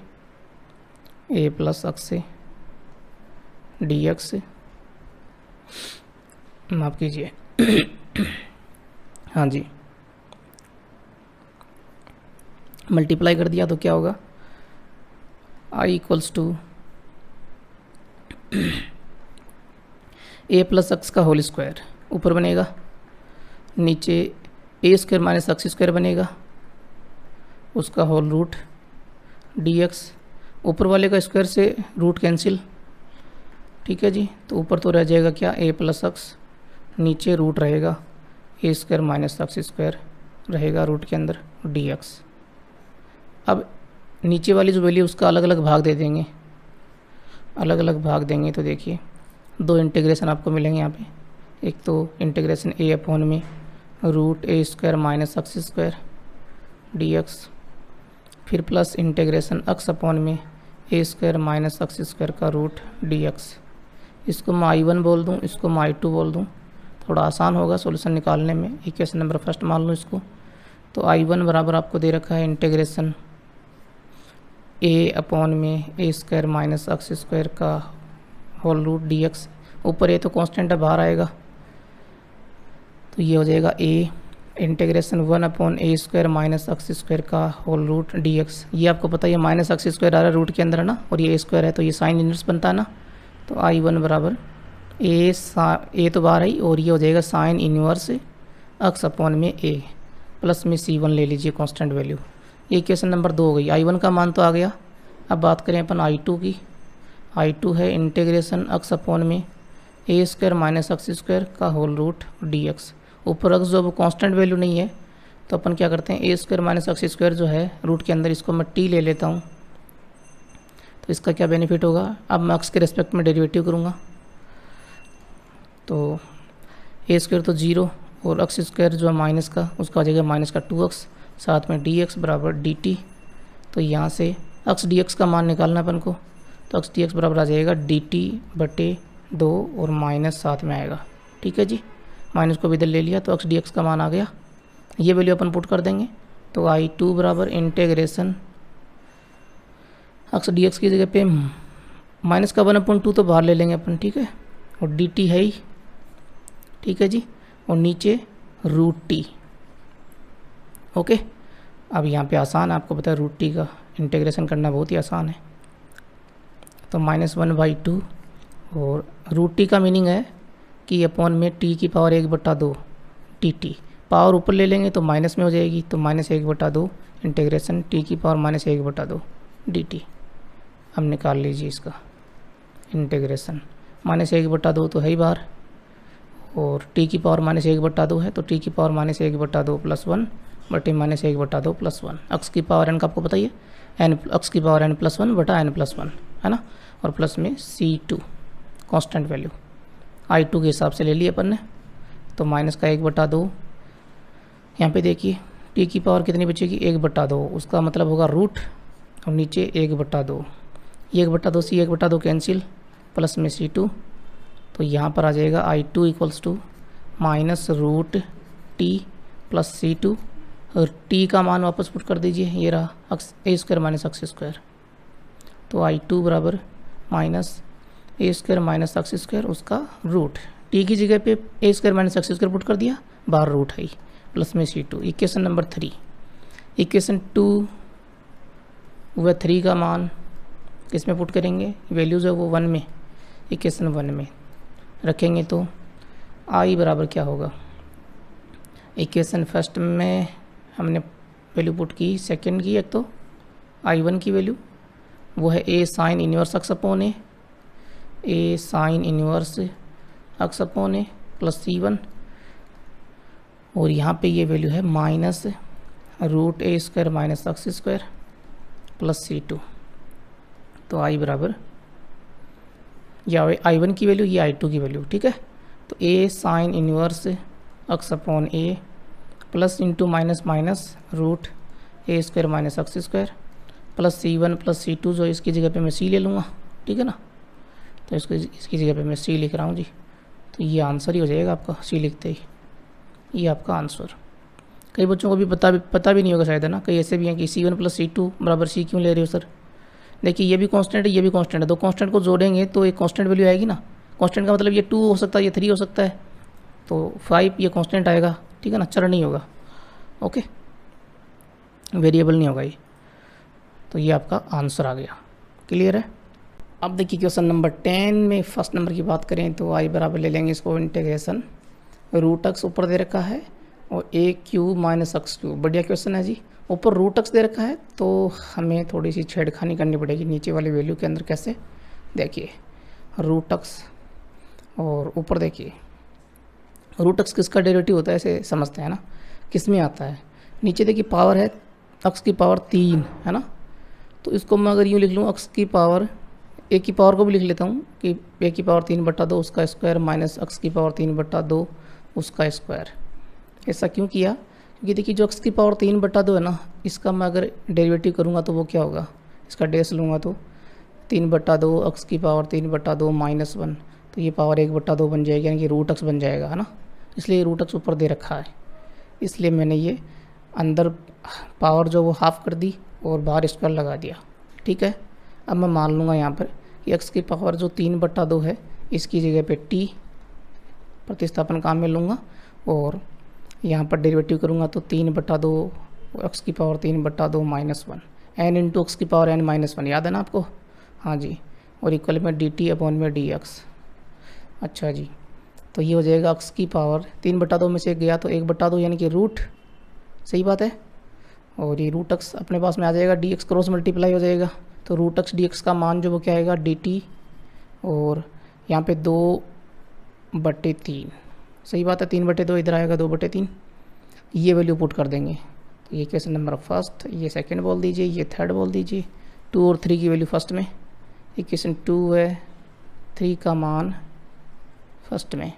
a प्लस एक्स से dx, माफ़ कीजिए हाँ जी, मल्टीप्लाई कर दिया तो क्या होगा, i equals to a plus x का होल स्क्वायर ऊपर बनेगा, नीचे a square minus x square बनेगा, उसका होल रूट dx। ऊपर वाले का स्क्वायर से रूट कैंसिल, ठीक है जी। तो ऊपर तो रह जाएगा क्या, a प्लस एक्स, नीचे रूट रहेगा a square minus x square रहेगा रूट के अंदर dx। अब नीचे वाली जो वैल्यू उसका अलग अलग भाग दे देंगे, अलग अलग भाग देंगे तो देखिए 2 इंटीग्रेशन आपको मिलेंगे यहाँ पे। एक तो इंटीग्रेशन a अपॉन में root a square minus x square dx, फिर प्लस इंटीग्रेशन x अपॉन में a square minus x square का रूट dx। इसको मैं I1 बोल दूँ, इसको मैं I2 बोल दूँ, थोड़ा आसान होगा सॉल्यूशन निकालने में। इक्वेशन नंबर फर्स्ट मान लूँ इसको, तो I1 बराबर आपको दे रखा है इंटीग्रेशन ए अपॉन में a square minus x square का होल रूट डी एक्स। ऊपर ए तो कांस्टेंट है, बाहर आएगा तो ये हो जाएगा a integration 1 upon A square minus x square का होल रूट डी एक्स। ये आपको पता है ये माइनस एक्स स्क्वायर आ रहा है रूट के अंदर है ना, और ये ए स्क्वायर है तो ये साइन इनवर्स बनता है ना। तो I1 बराबर ए तो बाहर आई और ये हो जाएगा साइन इनवर्स एक्स अपॉन में ए प्लस में C1 ले लीजिए कांस्टेंट वैल्यू। ये इक्वेशन नंबर 2 हो गई। I1 का मान तो आ गया। अब बात करें अपन I2 की। I2 है इंटीग्रेशन एक्स अपॉन में a square minus x square का होल रूट डी एक्स। ऊपर एक्स जो कांस्टेंट वैल्यू नहीं है तो अपन क्या करते हैं, ए स्क्वायर माइनस एक्स स्क्वायर जो है रूट के अंदर इसको मैं टी ले लेता हूँ। तो इसका क्या बेनिफिट होगा, अब मैं एक्स के रेस्पेक्ट में डेरिवेटिव करूँगा तो ए स्क्वायर तो 0 और एक्स स्क्वायर जो है माइनस का उसका आ जाएगा माइनस का 2x, साथ में डी एक्स बराबर डी टी। तो यहाँ से एक्स डी एक्स का मान निकालना अपन को, तो एक्स डी एक्स बराबर आ जाएगा डी टी बटे 2 और माइनस साथ में आएगा। ठीक है जी, माइनस को भी इधर ले लिया तो एक्स डी एक्स का मान आ गया। ये वैल्यू अपन पुट कर देंगे तो I2 बराबर इंटीग्रेशन एक्स डी एक्स की जगह पे माइनस का 1/2 तो बाहर ले लेंगे अपन, ठीक है, और डी टी है ही, ठीक है जी, और नीचे रूट टी। ओके, अब यहाँ पे आसान है, आपको पता है रूट टी का इंटीग्रेशन करना बहुत ही आसान है। तो -1/2 और रूट टी का मीनिंग है कि अपॉन में टी की पावर 1/2 टी टी। पावर ऊपर ले लेंगे तो माइनस में हो जाएगी, तो -1/2 इंटीग्रेशन टी की पावर -1/2 डी टी। अब निकाल लीजिए इसका इंटीग्रेशन। -1/2 तो है ही बाहर और टी की पावर -1/2 है तो टी की पावर -1/2 + 1 बटे -1/2 + 1। एक्स की पावर n का आपको बताइए n, एक्स की पावर n+1 बटा n+1 है ना, और प्लस में C2 कांस्टेंट वैल्यू I2 के हिसाब से ले लिए अपन ने। तो माइनस का 1/2, यहाँ पे देखिए टी की पावर कितनी बचेगी 1/2, उसका मतलब होगा रूट और नीचे 1/2, ये 1/2 से 1/2 कैंसिल प्लस में C2। तो यहाँ पर आ जाएगा I2 = minus root T plus C2 और टी का मान वापस पुट कर दीजिए, ये रहा A square minus x square. तो I2 बराबर minus A square minus x square उसका रूट, टी की जगह पे A square minus x square put कर दिया, बाहर रूट है प्लस में C2। Equation number 3। इक्वेशन 2 वह 3 का मान किस में पुट करेंगे, वैल्यूज़ है वो 1 में, इक्वेशन 1 में रखेंगे तो I बराबर क्या होगा, इक्वेशन फर्स्ट में हमने वैल्यू पुट की, सेकंड की एक तो I1 की वैल्यू वो है A sine inverse x upon A sine inverse x upon A plus C1, और यहाँ पे ये वैल्यू है minus root A square minus x square plus C2। तो I बराबर या I1 की वैल्यू ये I2 की वैल्यू, ठीक है। तो A sine inverse x upon A plus into minus minus root A square minus x square plus C1 plus C2, जो इसकी जगह पे मैं C ले लूँगा, ठीक है ना। तो इसकी जगह पे मैं C लिख रहा हूँ जी। तो ये आंसर ही हो जाएगा आपका C लिखते ही, ये आपका आंसर। कई बच्चों को भी पता भी नहीं होगा शायद, है ना, कई ऐसे भी हैं कि C1 प्लस C2 बराबर C क्यों ले रहे हो सर। देखिए ये भी कांस्टेंट है, ये भी कांस्टेंट है, दो कांस्टेंट को जोड़ेंगे तो एक कांस्टेंट वैल्यू आएगी ना। कांस्टेंट का मतलब ये 2 हो सकता है, ये 3 हो सकता है, तो 5 ये कांस्टेंट आएगा, ठीक है ना, चर नहीं होगा, ओके, वेरिएबल नहीं होगा ये। तो ये आपका आंसर आ गया, क्लियर है। अब देखिए क्वेश्चन नंबर 10 में फर्स्ट नंबर की बात करें तो I बराबर ले लेंगे इसको इंटीग्रेशन रूट एक्स ऊपर दे रखा है और a³ माइनस x³। बढ़िया क्वेश्चन है जी। ऊपर रूट एक्स दे रखा है तो हमें थोड़ी सी छेड़खानी करनी पड़ेगी नीचे वाली वैल्यू के अंदर। कैसे, देखिए रूट एक्स और ऊपर देखिए रूट एक्स किसका डेरिवेटिव होता है, ऐसे समझते हैं ना, किस में आता है। नीचे देखिए पावर है एक्स की पावर 3 है ना, तो इसको मैं अगर यूँ लिख लूँ एक्स की पावर, ए की पावर को भी लिख लेता हूँ कि ए की पावर 3/2 उसका स्क्वायर माइनस एक्स की पावर 3/2 उसका स्क्वायर। ऐसा क्यों किया, क्योंकि देखिए जो एक्स की पावर 3/2 है ना, इसका मैं अगर डेरिवेटिव करूँगा तो वो क्या होगा, इसका डेस लूँगा तो 3/2 एक्स की पावर 3/2 -1, तो ये पावर 1/2 बन जाएगी, यानी कि रूट एक्स बन जाएगा, है ना। इसलिए रूट एक्स ऊपर दे रखा है, इसलिए मैंने ये अंदर पावर जो वो हाफ कर दी और बाहर स्क्वायर लगा दिया, ठीक है। अब मैं मान लूँगा यहाँ पर कि x की पावर जो 3/2 है इसकी जगह पे t प्रतिस्थापन काम में लूँगा और यहाँ पर डेरिवेटिव करूँगा तो 3/2 x की पावर 3/2 -1 n इंटू एक्स की पावर n -1, याद है ना आपको? हाँ जी। और इक्वल में dt अपॉन में dx। अच्छा जी, तो ये हो जाएगा x की पावर 3/2 में से गया तो 1/2 यानी कि रूट, सही बात है। और ये रूट x अपने पास में आ जाएगा, dx क्रॉस मल्टीप्लाई हो जाएगा तो रूट x dx का मान जो वो क्या आएगा dt और यहाँ पे 2/3, सही बात है। 3/2 इधर आएगा 2/3, ये वैल्यू पुट कर देंगे। तो ये क्वेश्चन नंबर फर्स्ट, ये सेकंड बोल दीजिए, ये थर्ड बोल दीजिए। 2 और 3 की वैल्यू फर्स्ट में, इक्वेशन 2 है, 3 का मान फर्स्ट में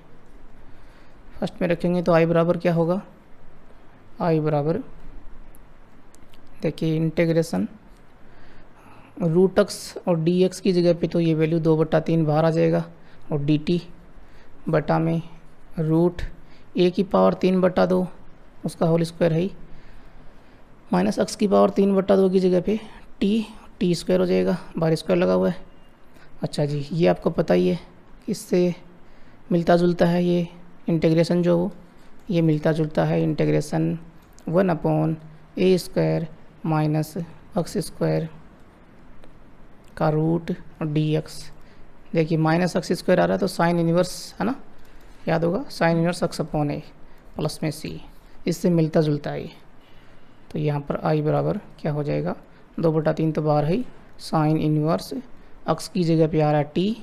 रखेंगे तो i बराबर क्या होगा? i बराबर देखिए इंटीग्रेशन रूट x और dx की जगह पे तो ये वैल्यू 2/3 बाहर आ जाएगा और dt बटा में रूट a की पावर 3/2 उसका होल स्क्वायर है ही माइनस x की पावर 3/2 की जगह पे t स्क्वायर हो जाएगा, बाहर स्क्वायर लगा हुआ है। अच्छा जी, ये आपको पता ही है इससे मिलता जुलता है ये इंटीग्रेशन जो ये मिलता जुलता है integration 1/a² minus x square का रूट dx। देखिए माइनस x² आ रहा है तो साइन इन्वर्स है ना, याद होगा, साइन इन्वर्स x/a प्लस में c, इससे मिलता जुलता है। तो यहाँ पर i बराबर क्या हो जाएगा? 2/3 तो बाहर है, साइन इन्वर्स x की जगह पे आ रहा है t,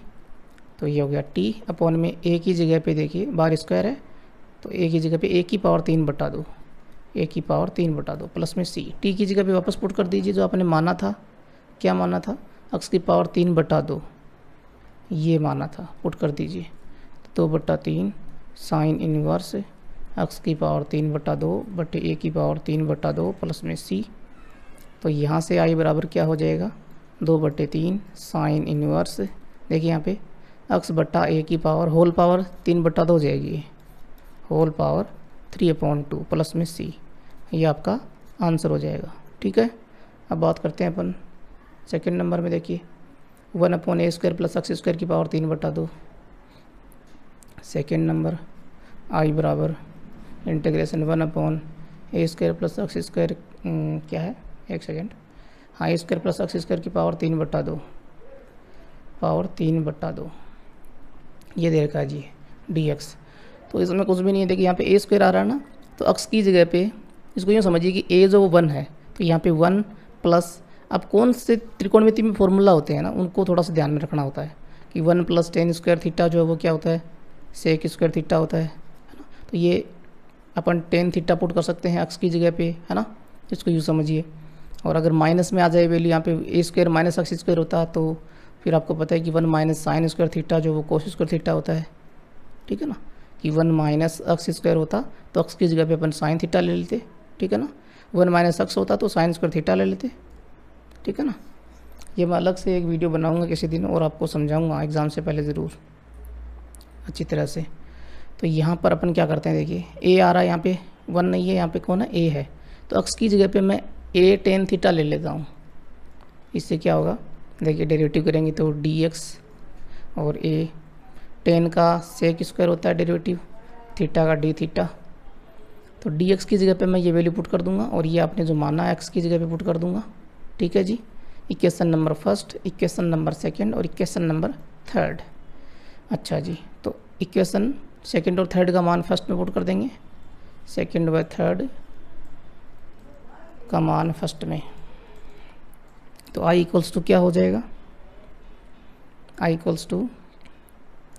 तो ये हो गया t अपॉन में a की जगह पे देखिए बाहर स्क्वायर है तो a की जगह पे a की पावर 3/2, a की पावर 3/2 प्लस में c, t की जगह पे वापस पुट कर दीजिए जो आपने माना था। क्या माना था? x की पावर 3/2 ये माना था, पुट कर दीजिए 2/3 साइन इन्वर्स x की पावर 3/2 बटे a की पावर 3/2 प्लस में c। तो यहाँ से i बराबर क्या हो जाएगा? 2/3 साइन इन्वर्स, देखिए यहाँ पे x बटा a की पावर होल पावर 3/2 हो जाएगी, होल पावर 3/2 प्लस में c, ये आपका आंसर हो जाएगा। ठीक है, अब बात करते हैं अपन सेकंड नंबर में। देखिए 1/a² प्लस x² की पावर 3/2। सेकंड नंबर i बराबर इंटीग्रेशन 1/a² प्लस x² क्या है, एक सेकेंड, हाँ a² प्लस x² की पावर 3/2, पावर 3/2 ये दे रखा है जी dx। तो इसमें कुछ भी नहीं है, देखिए यहाँ पे a² आ रहा है ना, तो x की जगह पे इसको यूँ समझिए कि a जो वो 1 है तो यहाँ पे 1 प्लस, अब कौन से त्रिकोणमिति में फॉर्मूला होते हैं ना उनको थोड़ा सा ध्यान में रखना होता है कि 1 + tan² थीटा जो है वो क्या होता है, sec² थीटा होता है ना। तो ये अपन tan थीटा पुट कर सकते हैं x की जगह पे, है ना, इसको यूँ समझिए। और अगर माइनस में आ जाए वैल्यू, यहाँ पे a² माइनस x² होता है तो फिर आपको पता है कि 1 माइनस sin² थीटा जो वो cos² थीटा होता है, ठीक है ना, कि 1 माइनस x² होता तो x की जगह पे अपन sin थीटा ले लेते, ठीक है ना, 1 माइनस x होता तो sin² थीटा ले लेते, ठीक है ना। ये मैं अलग से एक वीडियो बनाऊंगा किसी दिन और आपको समझाऊंगा एग्ज़ाम से पहले ज़रूर अच्छी तरह से। तो यहाँ पर अपन क्या करते हैं, देखिए a आ रहा है, यहाँ पे 1 नहीं है, यहाँ पे कौन है, a है, तो x की जगह पे मैं a tan थीटा ले लेता हूँ। इससे क्या होगा, देखिए डेरिवेटिव करेंगे तो dx और a tan का sec² होता है डेरिवेटिव, थीटा का d थीटा, तो dx की जगह पे मैं ये वैल्यू पुट कर दूंगा और ये आपने जो माना x की जगह पे पुट कर दूंगा। ठीक है जी, equation number first, equation number second और इक्वेशन नंबर थर्ड। अच्छा जी, तो इक्वेशन सेकंड और थर्ड का मान फर्स्ट में पुट कर देंगे, सेकंड व थर्ड का मान फर्स्ट में। तो i इक्वल्स टू क्या हो जाएगा, i equals to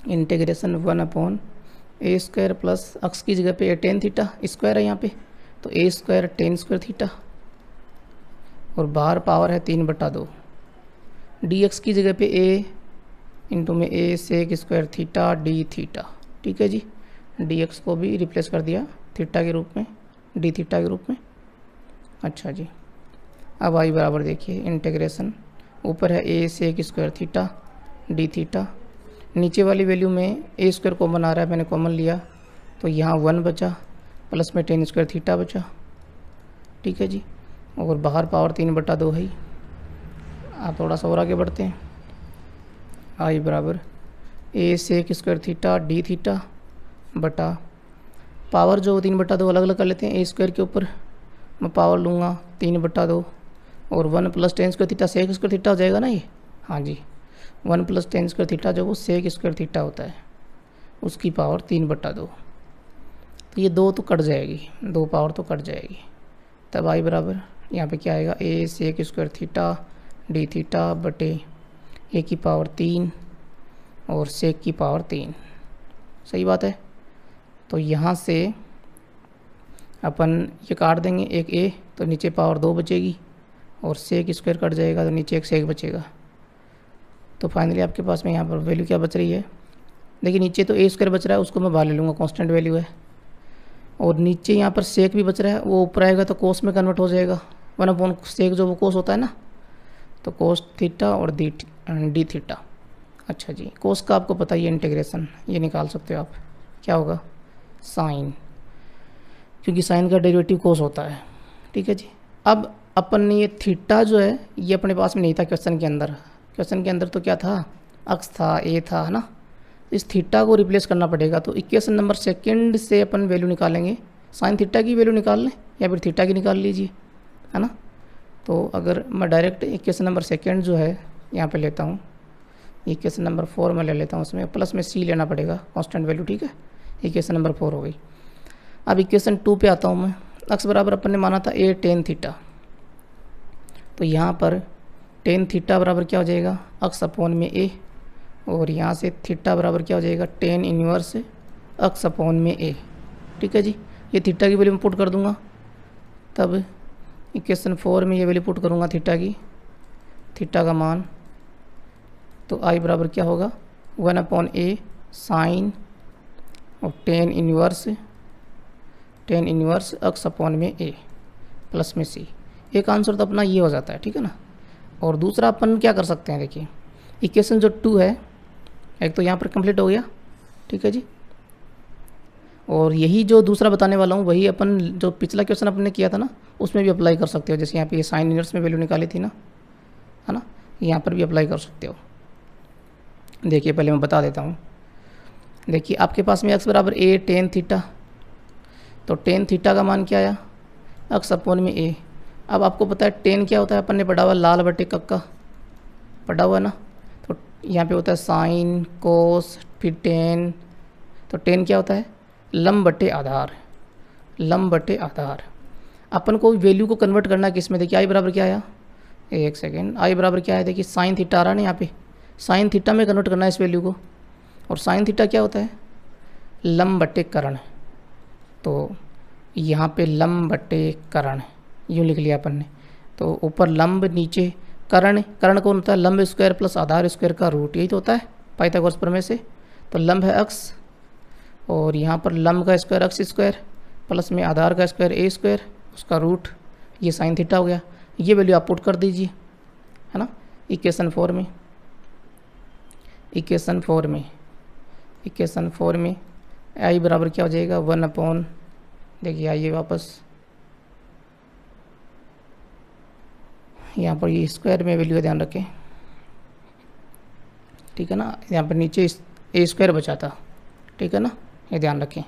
integration 1/a² plus x की जगह पे tan थीटा स्क्वायर है यहाँ पे, तो a² tan² थीटा और बाहर पावर है 3/2, dx की जगह पे a इंटू में a sec² theta d theta. ठीक है जी, dx को भी रिप्लेस कर दिया थीटा के रूप में, d थीटा के रूप में। अच्छा जी, अब i बराबर देखिए इंटीग्रेशन, ऊपर है a sec² theta d theta, नीचे वाली वैल्यू में a² कॉमन आ रहा है, मैंने कॉमन लिया तो यहाँ 1 बचा प्लस में tan² थीटा बचा। ठीक है जी, और बाहर पावर 3/2 है। आप थोड़ा सा और आगे बढ़ते हैं। आई बराबर A sec square theta D theta बटा पावर जो 3/2 अलग अलग कर लेते हैं। ए स्क्वायर के ऊपर मैं पावर लूँगा 3/2 और 1 + tan square theta sec square theta हो जाएगा ना ये। हाँ जी, 1 + tan स्क्वायर थीटा जो वो सेक स्क्वायर थीटा होता है उसकी पावर 3/2। तो ये 2 तो कट जाएगी, 2 पावर तो कट जाएगी। तब आई बराबर यहाँ पे क्या आएगा, A sec square theta D theta बटे ए की पावर 3 और सेक की पावर 3। सही बात है। तो यहाँ से अपन ये काट देंगे, एक ए तो नीचे पावर 2 बचेगी और सेक स्क्वायर कट जाएगा तो नीचे एक सेक बचेगा। तो फाइनली आपके पास में यहाँ पर वैल्यू क्या बच रही है, देखिए नीचे तो ए स्क्वायर बच रहा है, उसको मैं बाहर ले लूँगा, कांस्टेंट वैल्यू है। और नीचे यहाँ पर सेक भी बच रहा है, वो ऊपर आएगा तो कोस में कन्वर्ट हो जाएगा। 1/सेक जो वो कोस होता है ना, तो कोस थीटा और डी थीटा। अच्छा जी, कोस का आपको पता ही है इंटीग्रेशन, ये निकाल सकते हो आप, क्या होगा साइन, क्योंकि साइन का डेरिवेटिव कोस होता है। ठीक है जी। अब अपन ने ये थीटा जो है ये अपने पास में नहीं था क्वेश्चन के अंदर। क्वेश्चन के अंदर तो क्या था, अक्स था, ए था, है ना। तो इस थीटा को रिप्लेस करना पड़ेगा। तो इक्वेशन नंबर 2 से अपन वैल्यू निकालेंगे, साइन थीटा की वैल्यू निकाल लें या फिर थीटा की निकाल लीजिए, है ना। तो अगर मैं डायरेक्ट इक्वेशन नंबर 2 जो है यहाँ पे लेता हूँ, इक्वेशन नंबर 4 में ले लेता हूँ, उसमें प्लस में सी लेना पड़ेगा कांस्टेंट वैल्यू। ठीक है, इक्वेशन नंबर 4 हो गई। अब इक्वेशन 2 पे आता हूँ मैं। अक्स बराबर अपन ने माना था ए टेन थीटा, तो यहाँ पर टेन थीटा बराबर क्या हो जाएगा, अक्स अपॉन में ए, और यहाँ से थीटा बराबर क्या हो जाएगा, टेन इन्वर्स अक्स अपॉन में ए। ठीक है जी, ये थीटा की वैल्यू मैं पुट कर दूँगा। तब इक्वेशन 4 में ये वैल्यू पुट करूँगा थीटा की, थीटा का मान, तो आई बराबर क्या होगा 1/a साइन और टेन इन्वर्स अक्स अपॉन में ए प्लस में सी। एक आंसर तो अपना ये हो जाता है। ठीक है ना। और दूसरा अपन क्या कर सकते हैं, देखिए इक्वेशन जो 2 है, एक तो यहाँ पर कंप्लीट हो गया। ठीक है जी। और यही जो दूसरा बताने वाला हूँ वही अपन जो पिछला क्वेश्चन अपन ने किया था ना उसमें भी अप्लाई कर सकते हो। जैसे यहाँ पे ये साइन इनवर्स में वैल्यू निकाली थी ना, है ना, यहाँ पर भी अप्लाई कर सकते हो। देखिए पहले मैं बता देता हूँ। देखिए आपके पास में एक्स बराबर ए टेन थीटा, तो टेन थीटा का मान क्या आया, अक्स अपॉन में ए। अब आपको पता है टेन क्या होता है, अपन ने पढ़ा हुआ लाल बटे कक्का पढ़ा हुआ ना। तो यहाँ पे होता है साइन कोस फिर टेन। तो टेन क्या होता है, लंब बटे आधार, लंब बटे आधार। अपन को वैल्यू को कन्वर्ट करना किस में, देखिए आई बराबर क्या आया, एक सेकेंड, आई बराबर क्या है, देखिए साइन थीटा आ रहा है ना, यहाँ पे साइन थीटा में कन्वर्ट करना है इस वैल्यू को। और साइन थीटा क्या होता है, लंब बटे कर्ण। तो यहाँ पे लंब बटे कर्ण यूँ लिख लिया अपन ने। तो ऊपर लंब नीचे कर्ण, कर्ण कौन होता है, लंब स्क्वायर प्लस आधार स्क्वायर का रूट, यही तो होता है पाइथागोरस प्रमेय से। तो लंब है अक्स और यहाँ पर लंब का स्क्वायर अक्स स्क्वायर प्लस में आधार का स्क्वायर ए स्क्वायर, उसका रूट, ये साइन थीटा हो गया। ये वैल्यू आप पुट कर दीजिए, है ना, इक्वेशन 4 में। इक्वेशन 4 में आई बराबर क्या हो जाएगा 1/, देखिए आइए वापस यहाँ पर ये स्क्वायर में वैल्यू ध्यान रखें। ठीक है ना, यहाँ पर नीचे ए स्क्वायर बचा था। ठीक है ना, ये ध्यान रखें,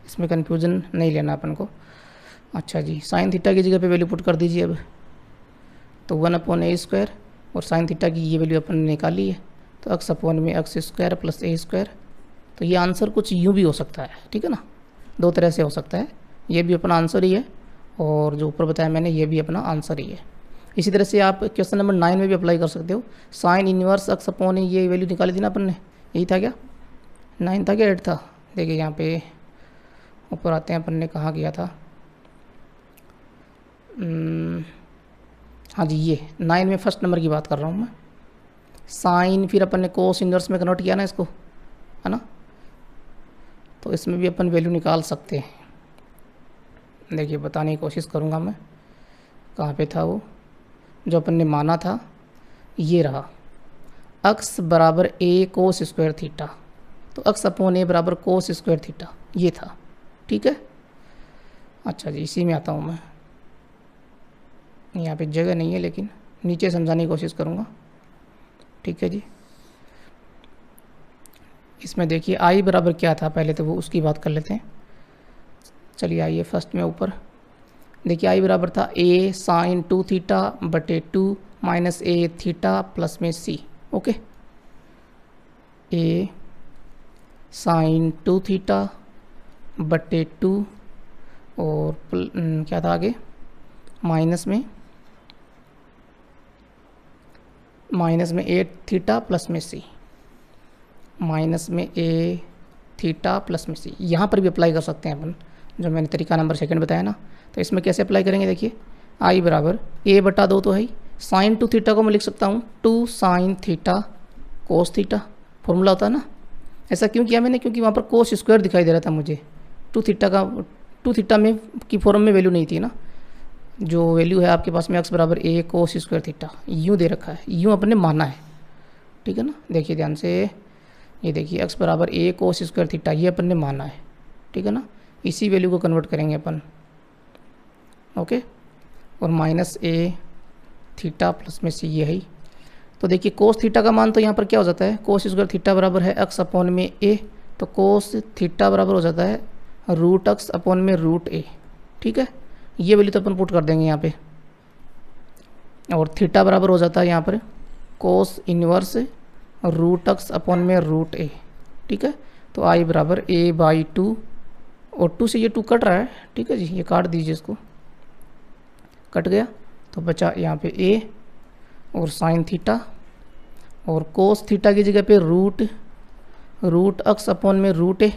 इसमें कन्फ्यूज़न नहीं लेना अपन को। अच्छा जी, साइन थीटा की जगह पे वैल्यू पुट कर दीजिए अब। तो 1/a स्क्वायर और साइन थीटा की ये वैल्यू अपन ने निकाली है, तो अक्स अपॉन में अक्स स्क्वायर प्लस ए स्क्वायर। तो ये आंसर कुछ यूँ भी हो सकता है। ठीक है ना, 2 तरह से हो सकता है। ये भी अपना आंसर ही है और जो ऊपर बताया मैंने ये भी अपना आंसर ही है। इसी तरह से आप क्वेश्चन नंबर 9 में भी अप्लाई कर सकते हो। साइन इन्वर्स अक्स अपॉन ये वैल्यू निकाली थी ना अपन ने, यही था क्या, 9 था क्या 8 था, देखिए यहाँ पे ऊपर आते हैं अपन ने कहाँ किया था। हाँ जी, ये 9 में फर्स्ट नंबर की बात कर रहा हूँ मैं। साइन फिर अपन ने कोस इन्वर्स में कन्वर्ट किया ना इसको, है ना। तो इसमें भी अपन वैल्यू निकाल सकते हैं। देखिए बताने की कोशिश करूँगा मैं, कहाँ पे था वो जो अपन ने माना था, ये रहा अक्स बराबर ए कोस स्क्वायर थीटा। तो अक्स अपॉन ए बराबर कोस स्क्वायर थीटा, ये था। ठीक है। अच्छा जी, इसी में आता हूँ मैं, यहाँ पे जगह नहीं है लेकिन नीचे समझाने की कोशिश करूँगा, ठीक है जी। इसमें देखिए आई बराबर क्या था, पहले तो वो उसकी बात कर लेते हैं। चलिए आइए फर्स्ट में ऊपर देखिए आई बराबर था ए साइन 2 थीटा बटे 2 माइनस ए थीटा प्लस में सी। ओके, ए साइन 2 थीटा बटे 2 और क्या था आगे माइनस में ए थीटा प्लस में सी, माइनस में ए थीटा प्लस में सी। यहाँ पर भी अप्लाई कर सकते हैं अपन, जो मैंने तरीका नंबर 2 बताया ना। तो इसमें कैसे अप्लाई करेंगे, देखिए आई बराबर ए बटा 2 तो है ही, साइन 2 थीटा को मैं लिख सकता हूँ 2 sine theta cos theta, formula होता है ना। ऐसा क्यों किया मैंने, क्योंकि वहाँ पर कोस स्क्वायर दिखाई दे रहा था मुझे, 2 थीटा में की फॉर्म में वैल्यू नहीं थी ना। जो वैल्यू है आपके पास में एक्स बराबर ए कोस स्क्वायर थीटा यूँ दे रखा है, यूँ अपने माना है, ठीक है ना। देखिए ध्यान से, ये देखिए एक्स बराबर ए कोस स्क्वायर थीटा ये अपन ने माना है, ठीक है ना। इसी वैल्यू को कन्वर्ट करेंगे अपन, ओके। और माइनस ए थीटा प्लस में सी ये है। तो देखिए कोस थीटा का मान तो यहाँ पर क्या हो जाता है, कोस स्क्वायर थीटा बराबर है एक्स अपॉन में ए, तो कोस थीटा बराबर हो जाता है रूट एक्स अपॉन में रूट ए, ठीक है। ये वैल्यू तो अपन पुट कर देंगे यहाँ पे, और थीटा बराबर हो जाता है यहाँ पर cos inverse root x upon में रूट ए, ठीक है। तो आई बराबर ए बाई 2, और 2 से ये 2 कट रहा है, ठीक है जी, ये काट दीजिए, इसको कट गया तो बचा यहाँ पे ए और साइन थीटा, और कोस थीटा की जगह पे रूट एक्स अपॉन में रूट ए,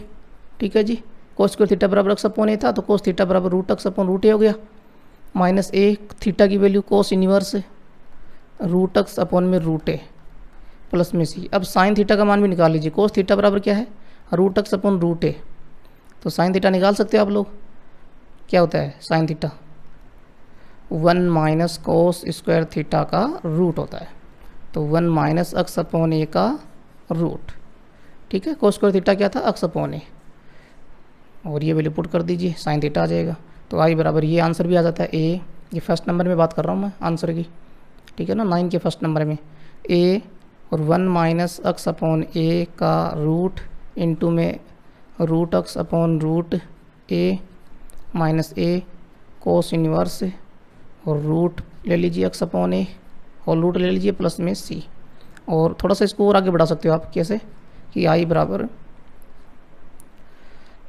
ठीक है जी। कोस स्क्वायर थीटा बराबर एक्स अपॉन ए था, तो कोस थीटा बराबर root x upon root a हो गया, माइनस ए थीटा की value cos inverse root x upon में रूट ए प्लस में सी। अब साइन थीटा का मान भी निकाल लीजिए, कोस थीटा बराबर क्या है रूट एक्स अपॉन रूट ए, तो साइन थीटा निकाल सकते हो आप लोग, क्या होता है sine theta 1 minus cos square theta का रूट होता है, तो 1 माइनस एक्स अपॉन ए का रूट, ठीक है। कोस स्क्वायर थीटा क्या था एक्स अपॉन ए, और ये वैल्यू पुट कर दीजिए, साइन थीटा आ जाएगा। तो आई बराबर ये आंसर भी आ जाता है ए, ये फर्स्ट नंबर में बात कर रहा हूँ मैं आंसर की, ठीक है ना, 9 के फर्स्ट नंबर में ए और 1 माइनस एक्स अपॉन ए का रूट इंटू में रूट एक्स अपॉन रूट ए माइनस ए कोस इनवर्स, और रूट ले लीजिए एक्स अपॉन ए, और रूट ले लीजिए प्लस में सी। और थोड़ा सा इसको और आगे बढ़ा सकते हो आप, कैसे कि आई बराबर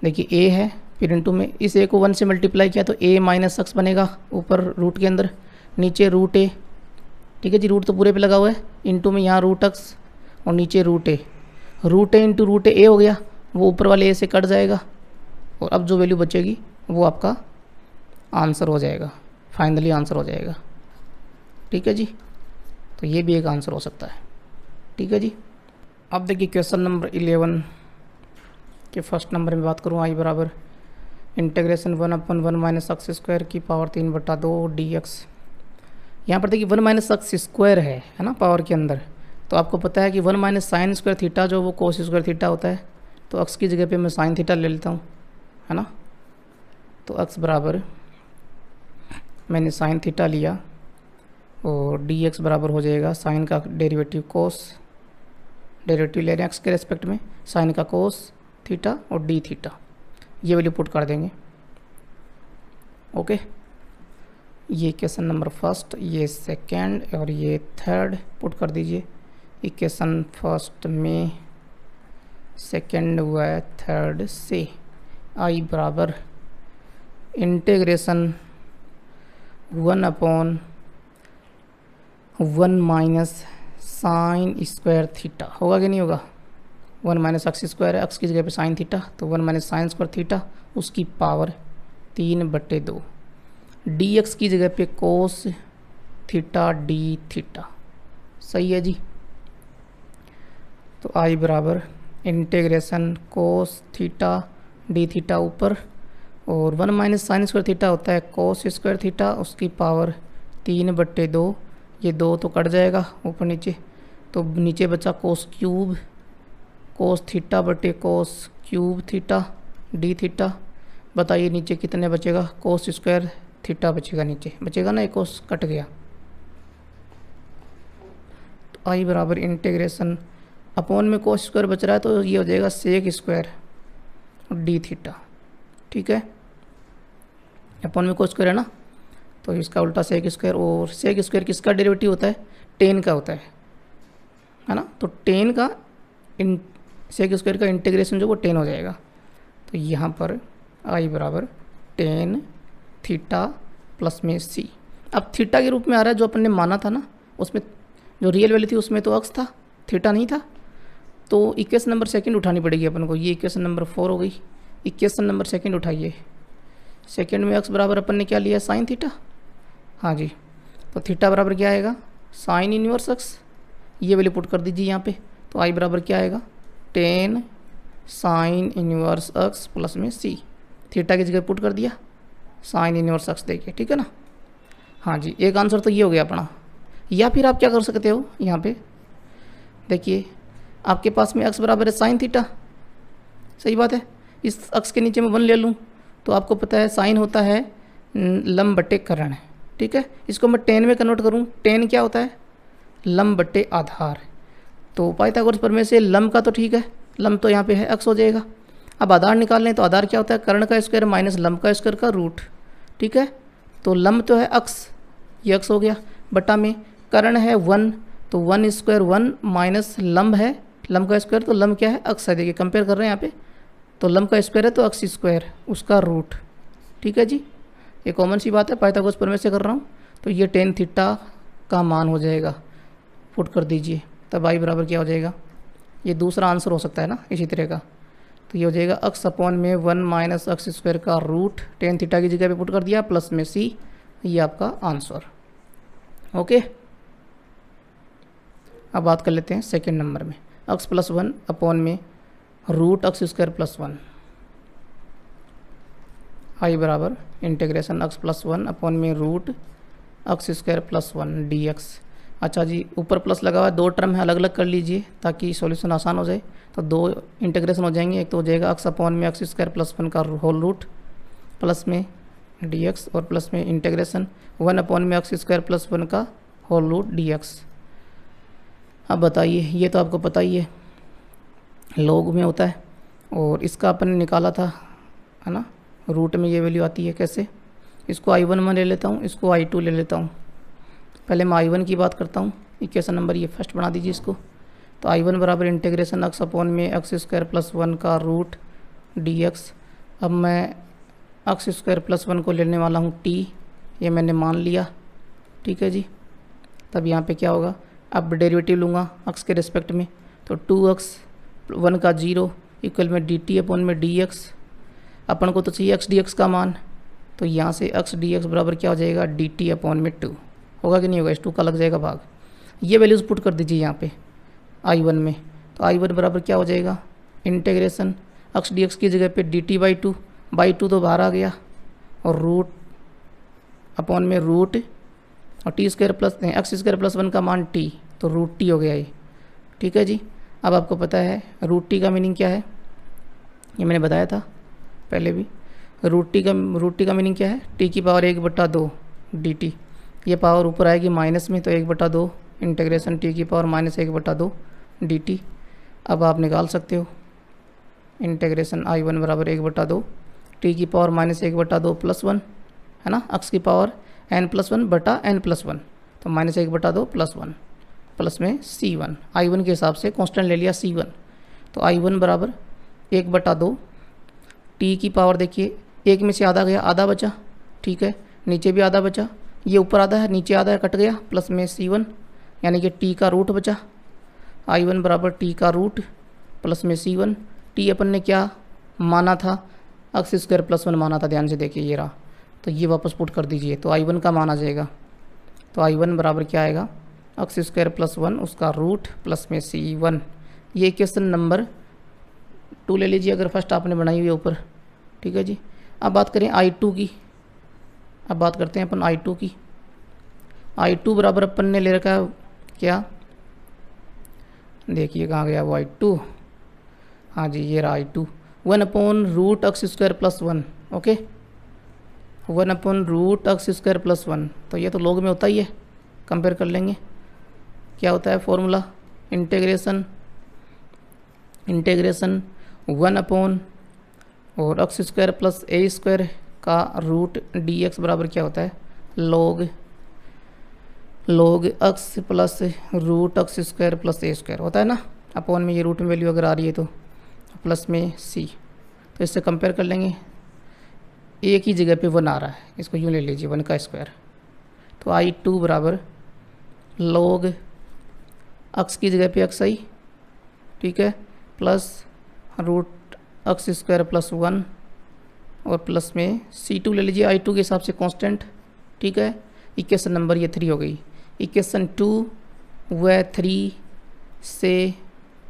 देखिए ए है, फिर इंटू में इस ए को 1 से मल्टीप्लाई किया तो ए माइनस एक्स बनेगा ऊपर रूट के अंदर, नीचे रूट ए, ठीक है जी, रूट तो पूरे पे लगा हुआ है, इंटू में यहाँ रूट एक्स और नीचे root A into root a हो गया, वो ऊपर वाले ए से कट जाएगा, और अब जो वैल्यू बचेगी वो आपका आंसर हो जाएगा, फाइनली आंसर हो जाएगा, ठीक है जी। तो ये भी एक आंसर हो सकता है, ठीक है जी। अब देखिए क्वेश्चन नंबर 11 के फर्स्ट नंबर में बात करूँ, आई बराबर इंटीग्रेशन 1/1 माइनस एक्स स्क्वायर की पावर 3/2 dx। यहाँ पर देखिए 1 माइनस एक्स स्क्वायर है ना पावर के अंदर, तो आपको पता है कि 1 माइनस साइन स्क्वायर थीटा जो वो कोस स्क्वायर थीटा होता है, तो एक्स की जगह पे मैं साइन थीटा ले लेता हूँ, है ना। तो एक्स बराबर मैंने साइन थीटा लिया, और dx बराबर हो जाएगा साइन का डेरिवेटिव कोस, डेरिवेटिव ले रहे हैं एक्स के रेस्पेक्ट में, साइन का कोस थीटा और डी थीटा, ये वैल्यू पुट कर देंगे, ओके। ये क्वेश्चन नंबर फर्स्ट, ये सेकंड और ये थर्ड पुट कर दीजिए। इक्वेशन फर्स्ट में सेकंड हुआ है थर्ड से, आई बराबर integration 1/1 minus sine square theta, होगा कि नहीं होगा, 1 माइनस एक्स स्क्वायर है, एक्स की जगह पे साइन थीटा, तो 1 माइनस साइन स्क्वायर थीटा उसकी पावर 3/2, dx की जगह पे कोस थीटा डी थीटा, सही है जी। तो आई बराबर integration cos theta D theta ऊपर, और 1 माइनस साइन स्क्वायर थीटा होता है कोस स्क्वायर थीटा, उसकी पावर 3/2, ये 2 तो कट जाएगा ऊपर नीचे, तो नीचे बचा कोस क्यूब, कोस थीटा बटे cos cube theta D theta. बताइए नीचे कितने बचेगा, कोस स्क्वायर थीटा बचेगा, नीचे बचेगा ना, एक कोस कट गया, आई बराबर इंटीग्रेशन अपॉन में कोस स्क्वायर बच रहा है तो ये हो जाएगा सेक स्क्वायर डी थीटा। ठीक है, अपॉन में कोस स्क्वायर है ना, तो इसका उल्टा सेक स्क्वायर। और सेक स्क्वायर किसका डेरिवेटिव होता है? टेन का होता है ना। तो टेन का सेक स्क्वायर का इंटीग्रेशन जो वो 10 हो जाएगा। तो यहाँ पर आई बराबर 10 थीटा प्लस में सी। अब थीटा के रूप में आ रहा है, जो अपन ने माना था ना उसमें जो रियल वैल्यू थी उसमें तो अक्स था, थीटा नहीं था। तो इक्वेशन नंबर सेकंड उठानी पड़ेगी अपन को। ये इक्वेशन नंबर 4 हो गई। इक्वेशन नंबर सेकंड उठाइए। सेकंड में अक्स बराबर अपन ने क्या लिया? Sine theta. हाँ जी, तो थीटा बराबर क्या आएगा? साइन इनवर्स अक्स। ये वैल्यू पुट कर दीजिए यहाँ पे। तो आई बराबर क्या आएगा? 10 साइन इनवर्स अक्स प्लस में सी। थीटा की जगह पुट कर दिया, साइन इनवर्स अक्स देखिए। ठीक है ना। हाँ जी, एक आंसर तो ये हो गया अपना। या फिर आप क्या कर सकते हो, यहाँ पे देखिए आपके पास में अक्स बराबर है साइन थीटा, सही बात है। इस अक्स के नीचे मैं 1 ले लूँ तो आपको पता है साइन होता है लंब बटे कर्ण। ठीक है, इसको मैं 10 में कन्वर्ट करूँ, 10 क्या होता है? लंब बटे आधार। तो पाइथागोरस प्रमेय से लंब का तो ठीक है, लंब तो यहाँ पे है, अक्स हो जाएगा। अब आधार निकाल लें तो आधार क्या होता है? कर्ण का स्क्वायर माइनस लंब का स्क्वायर का रूट। ठीक है, तो लंब तो है अक्स, ये अक्स हो गया, बटा में कर्ण है 1, तो 1 स्क्वायर 1 माइनस लंब है लंब का स्क्वायर, तो लंब क्या है? अक्स है। देखिए कंपेयर कर रहे हैं यहाँ पे, तो लंब का स्क्वायर है तो अक्स स्क्वायर उसका रूट। ठीक है जी, ये कॉमन सी बात है, पाइथागोरस प्रमेय से कर रहा हूँ। तो ये 10 थीटा का मान हो जाएगा, पुट कर दीजिए। तब आई बराबर क्या हो जाएगा? ये दूसरा आंसर हो सकता है ना इसी तरह का। तो ये हो जाएगा अक्स अपॉन में 1 माइनस अक्स स्क्वायर का रूट 10 थीटा की जगह पे पुट कर दिया, प्लस में सी। ये आपका आंसर। ओके, अब बात कर लेते हैं सेकंड नंबर में। अक्स प्लस 1 अपॉन में रूट अक्स स्क्वायर प्लस 1। आई बराबर इंटीग्रेशन अक्स प्लस 1 अपॉन में root x square plus 1 D x. अच्छा जी, ऊपर प्लस लगा हुआ है, 2 टर्म है, अलग अलग कर लीजिए ताकि सॉल्यूशन आसान हो जाए। तो 2 इंटीग्रेशन हो जाएंगे। एक तो हो जाएगा अक्स अपॉन में अक्स स्क्वायर प्लस 1 का होल रूट प्लस में डी एक्स, और प्लस में इंटीग्रेशन 1 अपॉन में अक्स स्क्वायर प्लस 1 का होल रूट डी एक्स। अब बताइए, ये तो आपको पता ही है लॉग में होता है, और इसका अपन ने निकाला था, है ना। रूट में ये वैल्यू आती है कैसे? इसको I1 में ले लेता हूँ, इसको I2 ले लेता हूँ। पहले मैं I1 की बात करता हूँ। इक्वेशन नंबर ये फर्स्ट बना दीजिए इसको। तो I1 बराबर इंटीग्रेशन अक्स अपॉन में अक्स स्क्वायर प्लस 1 का रूट डी एक्स। अब मैं अक्स स्क्वायर प्लस 1 को लेने वाला हूँ t, ये मैंने मान लिया। ठीक है जी, तब यहाँ पे क्या होगा? अब डेरिवेटिव लूँगा अक्स के रिस्पेक्ट में, तो 2x 1 का 0 इक्वल में डी टी अपॉन में डी एक्स। अपन को तो चाहिए x dx का मान, तो यहाँ से x dx बराबर क्या हो जाएगा? डी टी अपॉन में 2 होगा कि नहीं होगा? इस 2 का लग जाएगा भाग। ये वैल्यूज़ पुट कर दीजिए यहाँ पे I1 में। तो I1 बराबर क्या हो जाएगा? इंटीग्रेशन x dx की जगह पे डी टी बाई 2 तो बाहर आ गया, और रूट अपॉन में रूट और t square plus x square plus 1 का मान t, तो रूट टी हो गया ये। ठीक है जी, अब आपको पता है रूट टी का मीनिंग क्या है? ये मैंने बताया था पहले भी। रूट टी का मीनिंग क्या है? टी की पावर 1/2 डी टी। ये पावर ऊपर आएगी माइनस में, तो 1/2 इंटीग्रेशन टी की पावर माइनस 1/2 डी टी। अब आप निकाल सकते हो इंटीग्रेशन I1 बराबर 1/2 टी की पावर माइनस 1/2 प्लस 1, है ना। अक्स की पावर n+1 बटा n+1, तो माइनस 1/2 प्लस 1 प्लस में C1। I1 के हिसाब से कांस्टेंट ले लिया C1। तो I1 बराबर 1/2 टी की पावर, देखिए 1 में से आधा गया, आधा बचा। ठीक है, नीचे भी आधा बचा, ये ऊपर आधा है नीचे आधा है, कट गया, प्लस में C1 यानी कि टी का रूट बचा। I1 बराबर टी का रूट प्लस में C1। टी अपन ने क्या माना था? अक्स स्क्वायर प्लस 1 माना था, ध्यान से देखिए ये रहा। तो ये वापस पुट कर दीजिए, तो I1 का मान आ जाएगा। तो I1 बराबर क्या आएगा? अक्स स्क्वायर प्लस 1 उसका रूट प्लस में C1। ये इक्वेशन नंबर 2 ले लीजिए अगर फर्स्ट आपने बनाई हुई है ऊपर। ठीक है जी, अब बात करें I2 की। अब बात करते हैं अपन I2 की। I2 बराबर अपन ने ले रखा है क्या? देखिए कहाँ गया वो I2। हाँ जी, ये रहा I2। 1 upon root x square plus 1। Okay, 1 upon root x square plus 1, तो ये तो लॉग में होता ही है, कंपेयर कर लेंगे क्या होता है फॉर्मूला, इंटेग्रेशन 1 अपॉन और x square plus A square का रूट डी एक्स बराबर क्या होता है, log x plus root x square plus A square होता है ना। अपॉन में ये रूट में वैल्यू अगर आ रही है तो प्लस में सी, तो इससे कंपेयर कर लेंगे। एक ही जगह पे 1 आ रहा है, इसको यूँ ले लीजिए 1 का स्क्वायर। तो I2 बराबर लॉग एक्स की जगह पे एक्स आई, ठीक है, plus root x square plus 1 और प्लस में C2 ले लीजिए I2 के हिसाब से कांस्टेंट, ठीक है। इक्वेशन नंबर ये 3 हो गई। इक्वेशन 2 व 3 से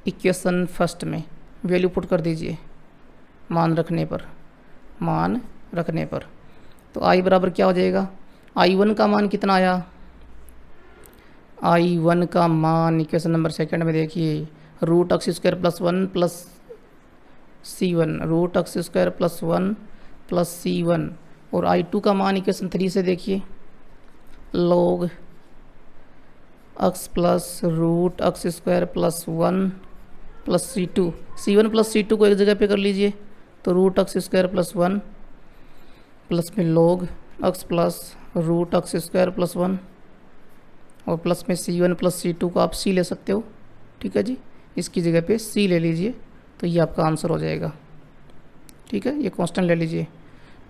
इक्वेशन फर्स्ट में वैल्यू पुट कर दीजिए मान रखने पर। तो I बराबर क्या हो जाएगा, I1 का मान कितना आया, I1 का मान इक्वेशन नंबर सेकंड में देखिए root x square plus 1 plus C1, root x square plus 1 plus C1। और I2 का मान इक्वेशन 3 से देखिए log x plus root x square plus 1 plus C2, C1 plus C2 को एक जगह पे कर लीजिए तो root x square plus 1 plus में log x plus root x square plus 1 और प्लस में C1 प्लस C2 को आप C ले सकते हो, ठीक है जी। इसकी जगह पे C ले लीजिए तो ये आपका आंसर हो जाएगा, ठीक है। ये कांस्टेंट ले लीजिए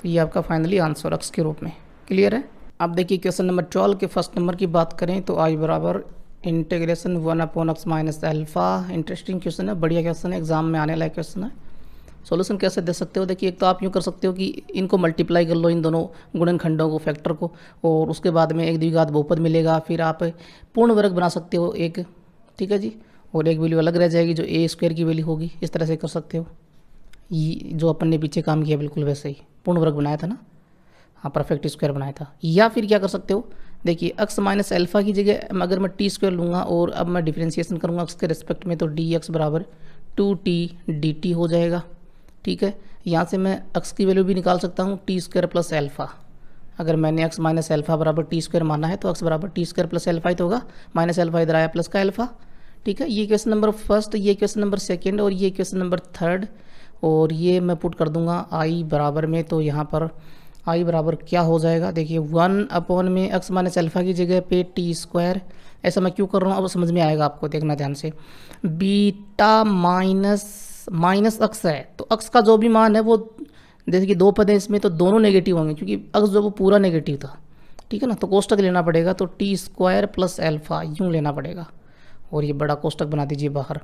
तो ये आपका फाइनली आंसर एक्स के रूप में क्लियर है। अब देखिए क्वेश्चन नंबर 12 के फर्स्ट नंबर की बात करें तो I बराबर integration 1 upon x minus alpha. Interesting question है, बढ़िया क्वेश्चन है, एग्जाम में आने लायक क्वेश्चन है। सॉल्यूशन कैसे दे सकते हो, देखिए एक तो आप यूँ कर सकते हो कि इनको मल्टीप्लाई कर लो, इन दोनों गुणनखंडों को, फैक्टर को, और उसके बाद में एक द्विघात बहुपद मिलेगा। फिर आप पूर्ण वर्ग बना सकते हो एक, ठीक है जी, और एक वैल्यू अलग रह जाएगी जो ए स्क्वायर की वैल्यू होगी। इस तरह से कर सकते हो, ये जो अपन ने पीछे काम किया बिल्कुल वैसे ही पूर्ण वर्ग बनाया था ना, हाँ परफेक्ट स्क्वायर बनाया था। या फिर क्या कर सकते हो, देखिए एक्स माइनस एल्फा की जगह अगर मैं टी स्क्वायर लूँगा और अब मैं डिफ्रेंशिएशन करूँगा एक्स के रिस्पेक्ट में तो डी एक्स बराबर 2t dt हो जाएगा, ठीक है। यहाँ से मैं एक्स की वैल्यू भी निकाल सकता हूँ टी स्क्वायर प्लस एल्फा। अगर मैंने एक्स माइनस एल्फा बराबर टी स्क्वायर माना है तो एक्स बराबर टी स्क्वायर प्लस एल्फा ही तो होगा, माइनस एल्फा इधर आया प्लस का एल्फा, ठीक है। ये क्वेश्चन नंबर फर्स्ट, ये क्वेश्चन नंबर सेकेंड और ये क्वेश्चन नंबर थर्ड। और ये मैं पुट कर दूंगा आई बराबर में, तो यहाँ पर आई बराबर क्या हो जाएगा, देखिए 1 अपॉन में एक्स माइनस एल्फा की जगह पे टी स्क्वायर। ऐसा मैं क्यों कर रहा हूँ अब समझ में आएगा आपको, देखना ध्यान से। बीटा माइनस एक्स है तो एक्स का जो भी मान है वो, जैसे कि 2 पद है इसमें तो दोनों नेगेटिव होंगे क्योंकि एक्स जो वो पूरा नेगेटिव था, ठीक है ना। तो कोष्टक लेना पड़ेगा, तो टी स्क्वायर प्लस एल्फा यूँ लेना पड़ेगा और ये बड़ा कोष्टक बना दीजिए बाहर।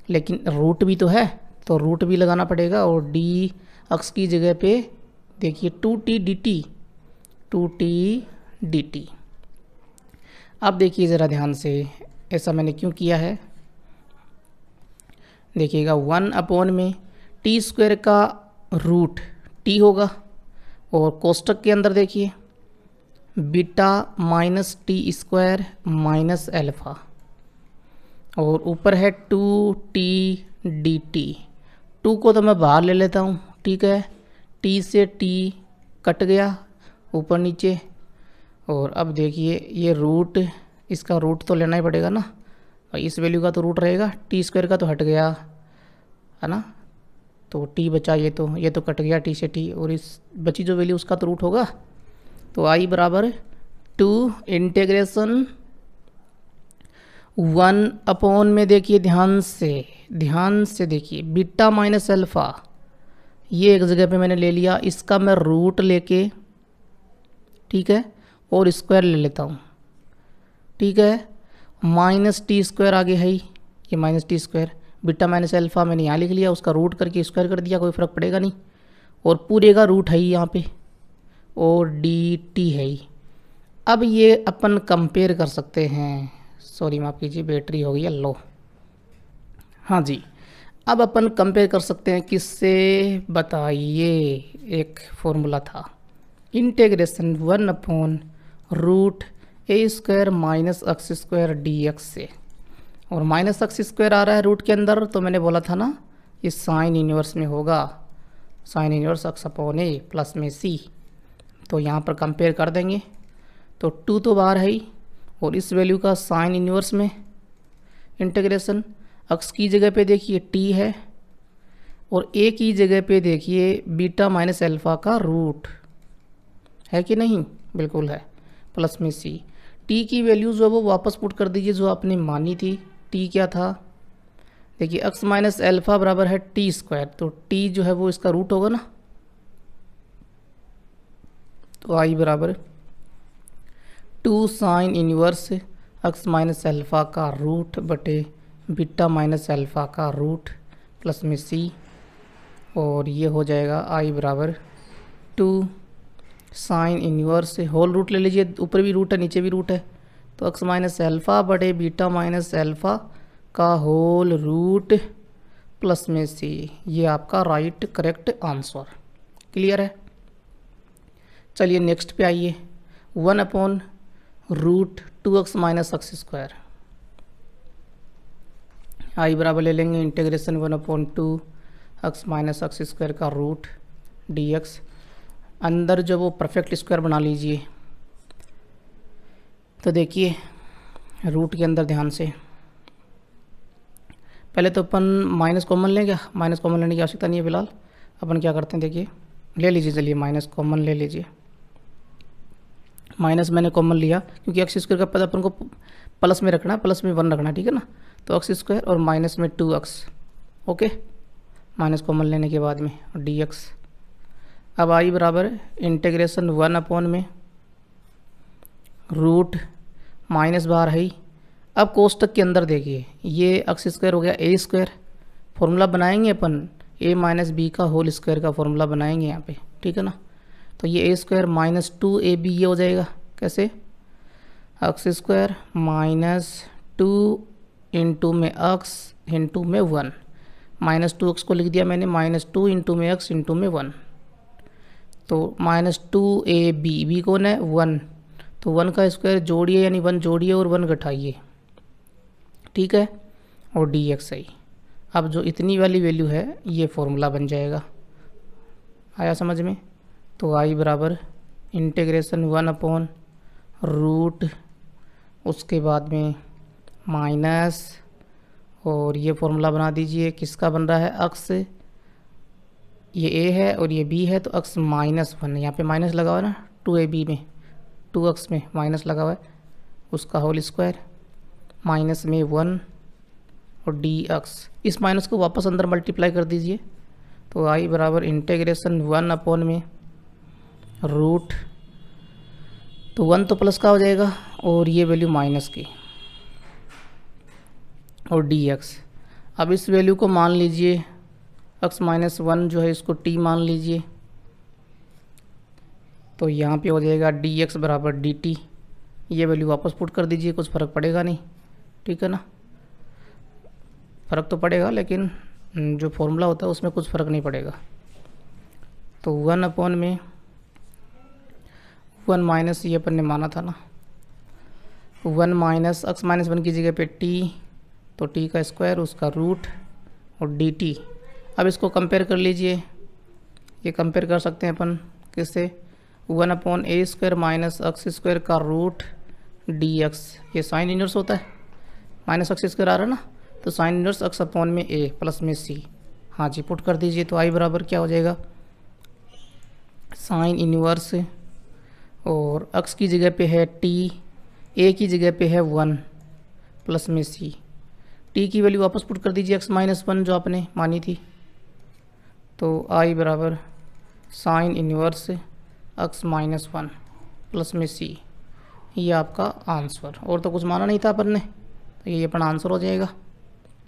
लेकिन रूट भी तो है तो रूट भी लगाना पड़ेगा और डी एक्स की जगह पे देखिए 2t dt। अब देखिए ज़रा ध्यान से, ऐसा मैंने क्यों किया है, देखिएगा 1 अपॉन में टी स्क्वायर का रूट टी होगा और कोष्टक के अंदर देखिए beta minus T square minus alpha और ऊपर है 2t dt। 2 को तो मैं बाहर ले लेता हूँ, ठीक है, टी से टी कट गया ऊपर नीचे। और अब देखिए ये रूट, इसका रूट तो लेना ही पड़ेगा ना, और इस वैल्यू का तो रूट रहेगा, टी स्क्वायर का तो हट गया है ना, तो टी बचा, ये तो कट गया टी से टी, और इस बची जो वैल्यू उसका तो रूट होगा। तो आई बराबर 2 इंटीग्रेशन 1 अपॉन में देखिए ध्यान से देखिए बीटा माइनस एल्फा, ये एक जगह पे मैंने ले लिया, इसका मैं रूट लेके, ठीक है, और स्क्वायर ले लेता हूँ, ठीक है। माइनस टी स्क्वायर आगे है ही, ये minus T square, beta minus alpha मैंने यहाँ लिख लिया, उसका रूट करके स्क्वायर कर दिया, कोई फ़र्क पड़ेगा नहीं। और पूरे का रूट है ही यहाँ पे और डी टी है ही। अब ये अपन कंपेयर कर सकते हैं, सॉरी माफ़ कीजिए बैटरी हो गई है लो, हाँ जी। अब अपन कंपेयर कर सकते हैं किससे, बताइए। एक फॉर्मूला था integration 1 upon root A square minus x square D x से, और माइनस एक्स स्क्वायर आ रहा है रूट के अंदर, तो मैंने बोला था ना ये साइन इन्वर्स में होगा, sign inverse x upon A plus में सी। तो यहाँ पर कंपेयर कर देंगे तो 2 तो बाहर है ही, और इस वैल्यू का साइन इन्वर्स में इंटीग्रेशन। एक्स की जगह पे देखिए टी है और ए की जगह पे देखिए बीटा माइनस अल्फ़ा का रूट है कि नहीं, बिल्कुल है, प्लस में सी। टी की वैल्यू जो है वो वापस पुट कर दीजिए जो आपने मानी थी। टी क्या था, देखिए एक्स माइनस अल्फ़ा बराबर है टी स्क्वायर, तो टी जो है वो इसका रूट होगा ना, तो आई बराबर 2 sine inverse x minus alpha का रूट बटे बीटा माइनस अल्फ़ा का रूट प्लस में सी, और ये हो जाएगा आई बराबर 2 साइन इनवर्स होल रूट ले लीजिए, ऊपर भी रूट है नीचे भी रूट है, तो एक्स माइनस अल्फ़ा बटे बीटा माइनस अल्फ़ा का होल रूट प्लस में सी। ये आपका राइट करेक्ट आंसर। क्लियर है। चलिए नेक्स्ट पे आइए। 1/√2x माइनस एक्स स्क्वायर, आई बराबर ले लेंगे integration 1/2x minus x square का रूट dx। अंदर जो वो परफेक्ट स्क्वायर बना लीजिए। तो देखिए रूट के अंदर ध्यान से, पहले तो अपन माइनस कॉमन लेंगे, माइनस कॉमन लेने की आवश्यकता नहीं है फिलहाल। अपन क्या करते हैं, देखिए ले लीजिए, चलिए माइनस कॉमन ले लीजिए। माइनस मैंने कॉमन लिया क्योंकि एक्स स्क्वायर का पता अपन को प्लस में रखना है, प्लस में 1 रखना, ठीक है ना। तो एक्स स्क्वायर और माइनस में 2x, ओके, माइनस कॉमन लेने के बाद में dx। अब आई बराबर इंटीग्रेशन 1/रूट माइनस बाहर है ही। अब कोष्टक के अंदर देखिए ये एक्स स्क्वायर हो गया ए स्क्वायर, फॉर्मूला बनाएंगे अपन a माइनस बी का होल स्क्वायर का फॉर्मूला बनाएंगे यहाँ पे, ठीक है ना। तो ये ए स्क्वायर माइनस 2ab ये हो जाएगा, कैसे, एक्स स्क्वायर माइनस 2 इंटू में x इंटू में 1, माइनस 2x को लिख दिया मैंने, माइनस 2 इंटू में x इंटू में 1, तो माइनस 2ab, बी कौन है 1, तो 1 का स्क्वायर जोड़िए यानी 1 जोड़िए और 1 घटाइए, ठीक है, और dx है। अब जो इतनी वाली वैल्यू है ये फॉर्मूला बन जाएगा, आया समझ में। तो आई बराबर इंटीग्रेशन 1/रूट उसके बाद में माइनस, और ये फॉर्मूला बना दीजिए, किसका बन रहा है, एक्स, ये ए है और ये बी है, तो एक्स माइनस 1, यहाँ पे माइनस लगा हुआ है ना 2ab में, 2x में माइनस लगा हुआ है, उसका होल स्क्वायर माइनस में 1 और dx। इस माइनस को वापस अंदर मल्टीप्लाई कर दीजिए, तो आई बराबर इंटीग्रेशन 1/रूट, तो 1 तो प्लस का हो जाएगा और ये वैल्यू माइनस की, और dx। अब इस वैल्यू को मान लीजिए x माइनस 1 जो है इसको t मान लीजिए, तो यहाँ पे हो जाएगा dx बराबर dt। ये वैल्यू वापस पुट कर दीजिए, कुछ फ़र्क पड़ेगा नहीं, ठीक है ना, फ़र्क तो पड़ेगा लेकिन जो फॉर्मूला होता है उसमें कुछ फ़र्क नहीं पड़ेगा। तो 1 माइनस ये अपन ने माना था ना, 1 माइनस x माइनस 1 की जगह पे t, तो t का स्क्वायर उसका रूट और dt। अब इसको कंपेयर कर लीजिए, ये कंपेयर कर सकते हैं अपन किससे, 1/a² माइनस एक्स स्क्वायर का रूट dx, ये साइन इनवर्स होता है, माइनस एक्स स्क्वायर आ रहा है ना, तो साइन इनवर्स x अपॉन में a प्लस में c। हाँ जी, पुट कर दीजिए, तो आई बराबर क्या हो जाएगा, साइन इनवर्स, और x की जगह पे है t, a की जगह पे है 1 प्लस में c। t की वैल्यू वापस पुट कर दीजिए x माइनस 1 जो आपने मानी थी, तो आई बराबर sine inverse x minus 1 plus में c। ये आपका आंसर, और तो कुछ माना नहीं था अपन ने, तो ये अपना आंसर हो जाएगा।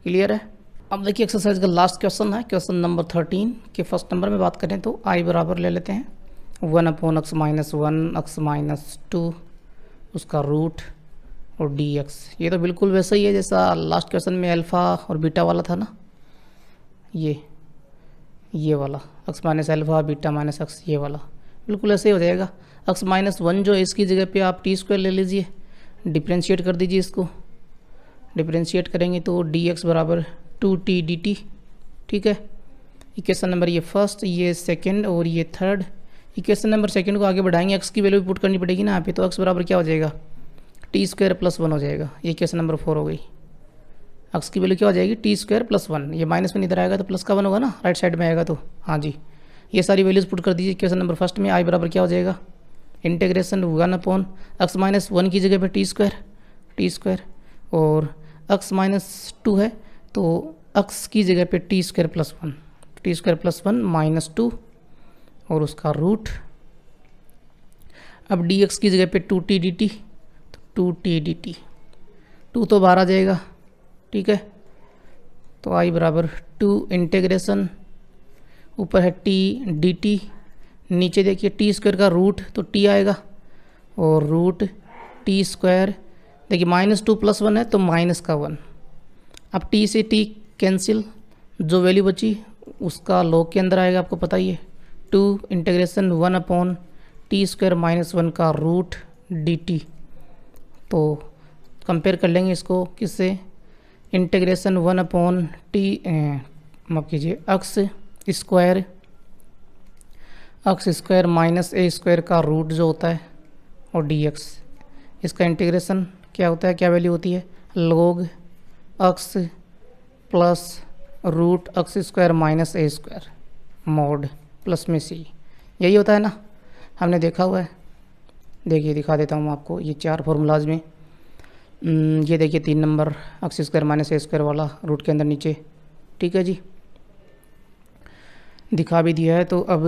क्लियर है। अब देखिए एक्सरसाइज का लास्ट क्वेश्चन है, क्वेश्चन नंबर 13 के फर्स्ट नंबर में बात करें तो आई बराबर ले लेते हैं 1/x माइनस 1 x माइनस 2 उसका रूट और dx। ये तो बिल्कुल वैसा ही है जैसा लास्ट क्वेश्चन में अल्फ़ा और बीटा वाला था ना, ये वाला x minus alpha beta minus x, ये वाला बिल्कुल ऐसे ही हो जाएगा। x माइनस 1 जो है इसकी जगह पे आप t स्क्वायर ले लीजिए, डिफ्रेंशिएट कर दीजिए इसको, डिफ्रेंशिएट करेंगे तो dx बराबर 2t dt, ठीक है। इक्वेशन नंबर ये फर्स्ट, ये सेकंड और ये थर्ड। इक्वेशन नंबर सेकंड को आगे बढ़ाएंगे, x की वैल्यू भी पुट करनी पड़ेगी ना यहाँ पे, तो x बराबर क्या हो जाएगा, t स्क्वायर प्लस 1 हो जाएगा। ये इक्वेशन नंबर 4 हो गई। एक्स की वैल्यू क्या हो जाएगी टी स्क्वायर प्लस वन, ये माइनस में इधर आएगा तो प्लस का वन होगा ना, राइट साइड में आएगा तो हाँ जी। ये सारी वैल्यूज़ पुट कर दीजिए क्वेश्चन नंबर फर्स्ट में। आई बराबर क्या हो जाएगा integration one upon x minus one की जगह पे टी स्क्वायर और एक्स माइनस टू है तो एक्स की जगह पे t square plus one minus two और उसका रूट। अब डी एक्स की जगह पे टू टी डी टी, तो two t d t, two तो बाहर आ जाएगा, ठीक है। तो आई बराबर टू इंटीग्रेशन ऊपर है टी डी टी, नीचे देखिए टी स्क्वायर का रूट तो टी आएगा और रूट टी स्क्वायर, देखिए माइनस टू प्लस वन है तो माइनस का वन। अब टी से टी कैंसिल, जो वैल्यू बची उसका लॉग के अंदर आएगा, आपको पता ही है। Two integration one upon t square minus one का रूट डी टी। तो कंपेयर कर लेंगे इसको किससे, इंटीग्रेशन वन अपॉन टी माफ कीजिए x square minus A square का रूट जो होता है और डी एक्स, इसका इंटीग्रेशन क्या होता है, क्या वैल्यू होती है log x plus root x square minus A square mod plus में सी, यही होता है ना, हमने देखा हुआ है। देखिए दिखा देता हूँ आपको ये चार फॉर्मूलाज में। ये देखिए 3 number x square minus A square वाला रूट के अंदर नीचे, ठीक है जी, दिखा भी दिया है। तो अब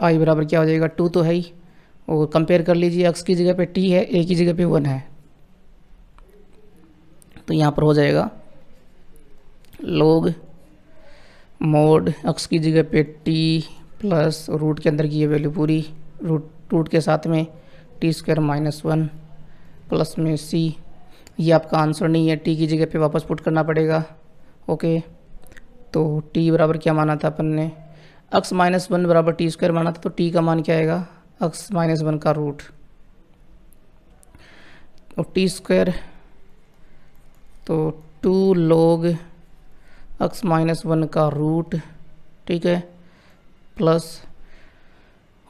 आई बराबर क्या हो जाएगा, टू तो है ही, और कंपेयर कर लीजिए एक्स की जगह पे टी है, ए की जगह पे वन है, तो यहाँ पर हो जाएगा log मोड एक्स की जगह पे टी प्लस रूट के अंदर की ये वैल्यू पूरी रूट के साथ में T square minus one plus में सी। ये आपका आंसर नहीं है, टी की जगह पे वापस पुट करना पड़ेगा। ओके, तो टी बराबर क्या माना था अपन ने, एक्स माइनस वन बराबर टी स्क्वायर माना था, तो टी का मान क्या आएगा एक्स माइनस वन का रूट और टी स्क्वायर तो two log x minus one का रूट, ठीक है, प्लस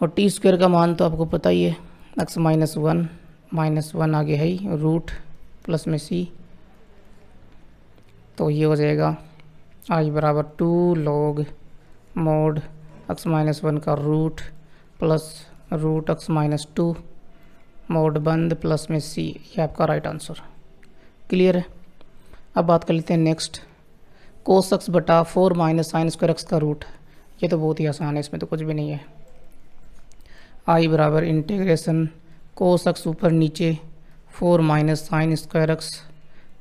और टी स्क्वायर का मान तो आपको पता ही है एक्स माइनस वन आगे है ही रूट प्लस में सी। तो ये हो जाएगा आई बराबर two log mod x minus one का root plus root x minus two mod बंद प्लस में सी, ये आपका राइट आंसर। क्लियर है। अब बात कर लेते हैं नेक्स्ट, कोस एक्स बटा four minus sine square x का रूट। ये तो बहुत ही आसान है, इसमें तो कुछ भी नहीं है। आई बराबर इंटीग्रेशन कोस एक्स ऊपर नीचे four minus sine square x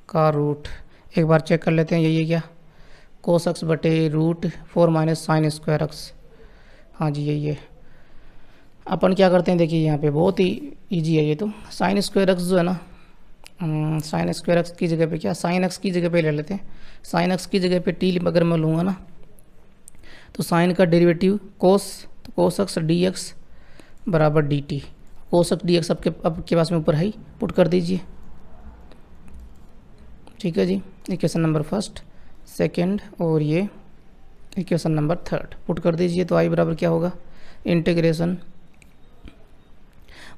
का रूट। एक बार चेक कर लेते हैं यही है क्या, कोस एक्स बटे root four minus sine square x, हाँ जी यही है। अपन क्या करते हैं, देखिए यहाँ पे बहुत ही इजी है ये तो, साइन स्क्वायर एक्स जो है ना, साइन स्क्वायर एक्स की जगह पे क्या साइन एक्स की जगह पे ले लेते हैं। साइन एक्स की जगह पे टी अगर मैं लूँगा ना तो साइन का डेरिवेटिव कोस, तो कोस एक्स डी एक्स बराबर D T, cos x D x आपके पास में ऊपर है ही, पुट कर दीजिए, ठीक है जी। इक्वेशन नंबर फर्स्ट सेकंड और ये इक्वेशन नंबर थर्ड पुट कर दीजिए। तो आई बराबर क्या होगा, integration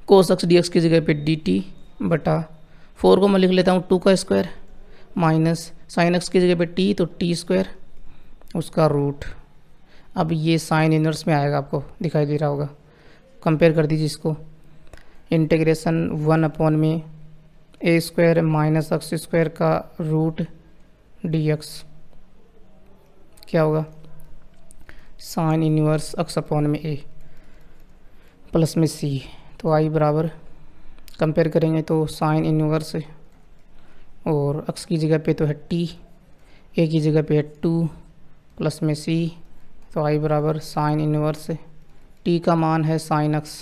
cos x D x की जगह पे डी टी बटा फोर को मैं लिख लेता हूँ टू का स्क्वायर माइनस साइन एक्स की जगह पे टी, तो टी स्क्वायर उसका रूट। अब ये साइन इनवर्स में आएगा, आपको दिखाई दे रहा होगा, कंपेयर कर दीजिए इसको, इंटीग्रेशन वन अपॉन में a square minus x square का रूट डी एक्स क्या होगा, साइन इनवर्स एक्स अपॉन में ए प्लस में सी। तो आई बराबर कंपेयर करेंगे तो साइन इनवर्स और एक्स की जगह पे तो है टी, ए की जगह पे है टू प्लस में सी। तो आई बराबर साइन इनवर्स टी का मान है साइन एक्स,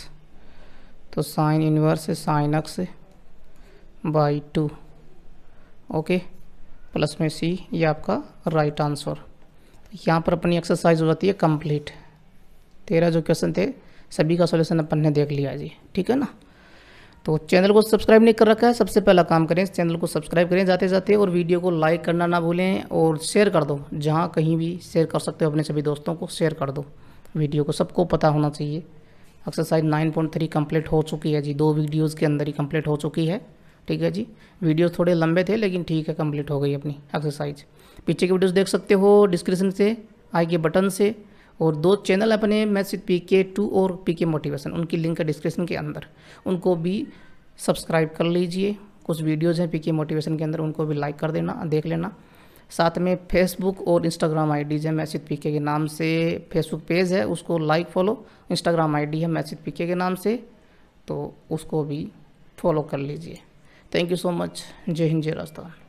तो sine inverse sine x by two, okay, plus में सी, ये आपका राइट आंसर। यहाँ पर अपनी एक्सरसाइज हो जाती है कंप्लीट। 13 जो क्वेश्चन थे सभी का सॉल्यूशन अपन ने देख लिया जी, ठीक है ना। तो चैनल को सब्सक्राइब नहीं कर रखा है, सबसे पहला काम करें इस चैनल को सब्सक्राइब करें जाते जाते, और वीडियो को लाइक करना ना भूलें और शेयर कर दो, जहाँ कहीं भी शेयर कर सकते हो अपने सभी दोस्तों को शेयर कर दो वीडियो को, सबको पता होना चाहिए। एक्सरसाइज 9.3 कंप्लीट हो चुकी है जी, 2 वीडियोज़ के अंदर ही कंप्लीट हो चुकी है। ठीक है जी। वीडियो थोड़े लंबे थे लेकिन ठीक है, कंप्लीट हो गई अपनी एक्सरसाइज। पीछे की वीडियोस देख सकते हो डिस्क्रिप्शन से, आई के बटन से। और 2 चैनल अपने मैथ्स विद PK2 और PK मोटिवेशन, उनकी लिंक है डिस्क्रिप्शन के अंदर, उनको भी सब्सक्राइब कर लीजिए। कुछ वीडियोज़ हैं PK मोटिवेशन के अंदर, उनको भी लाइक कर देना, देख लेना। साथ में फेसबुक और इंस्टाग्राम आईडीज़ है मैथ्स विद PK के नाम से। फेसबुक पेज है उसको लाइक फॉलो, इंस्टाग्राम आईडी है मैथ्स विद PK के नाम से, तो उसको भी फॉलो कर लीजिए। Thank you so much. जय हिंद, जय राजस्थान।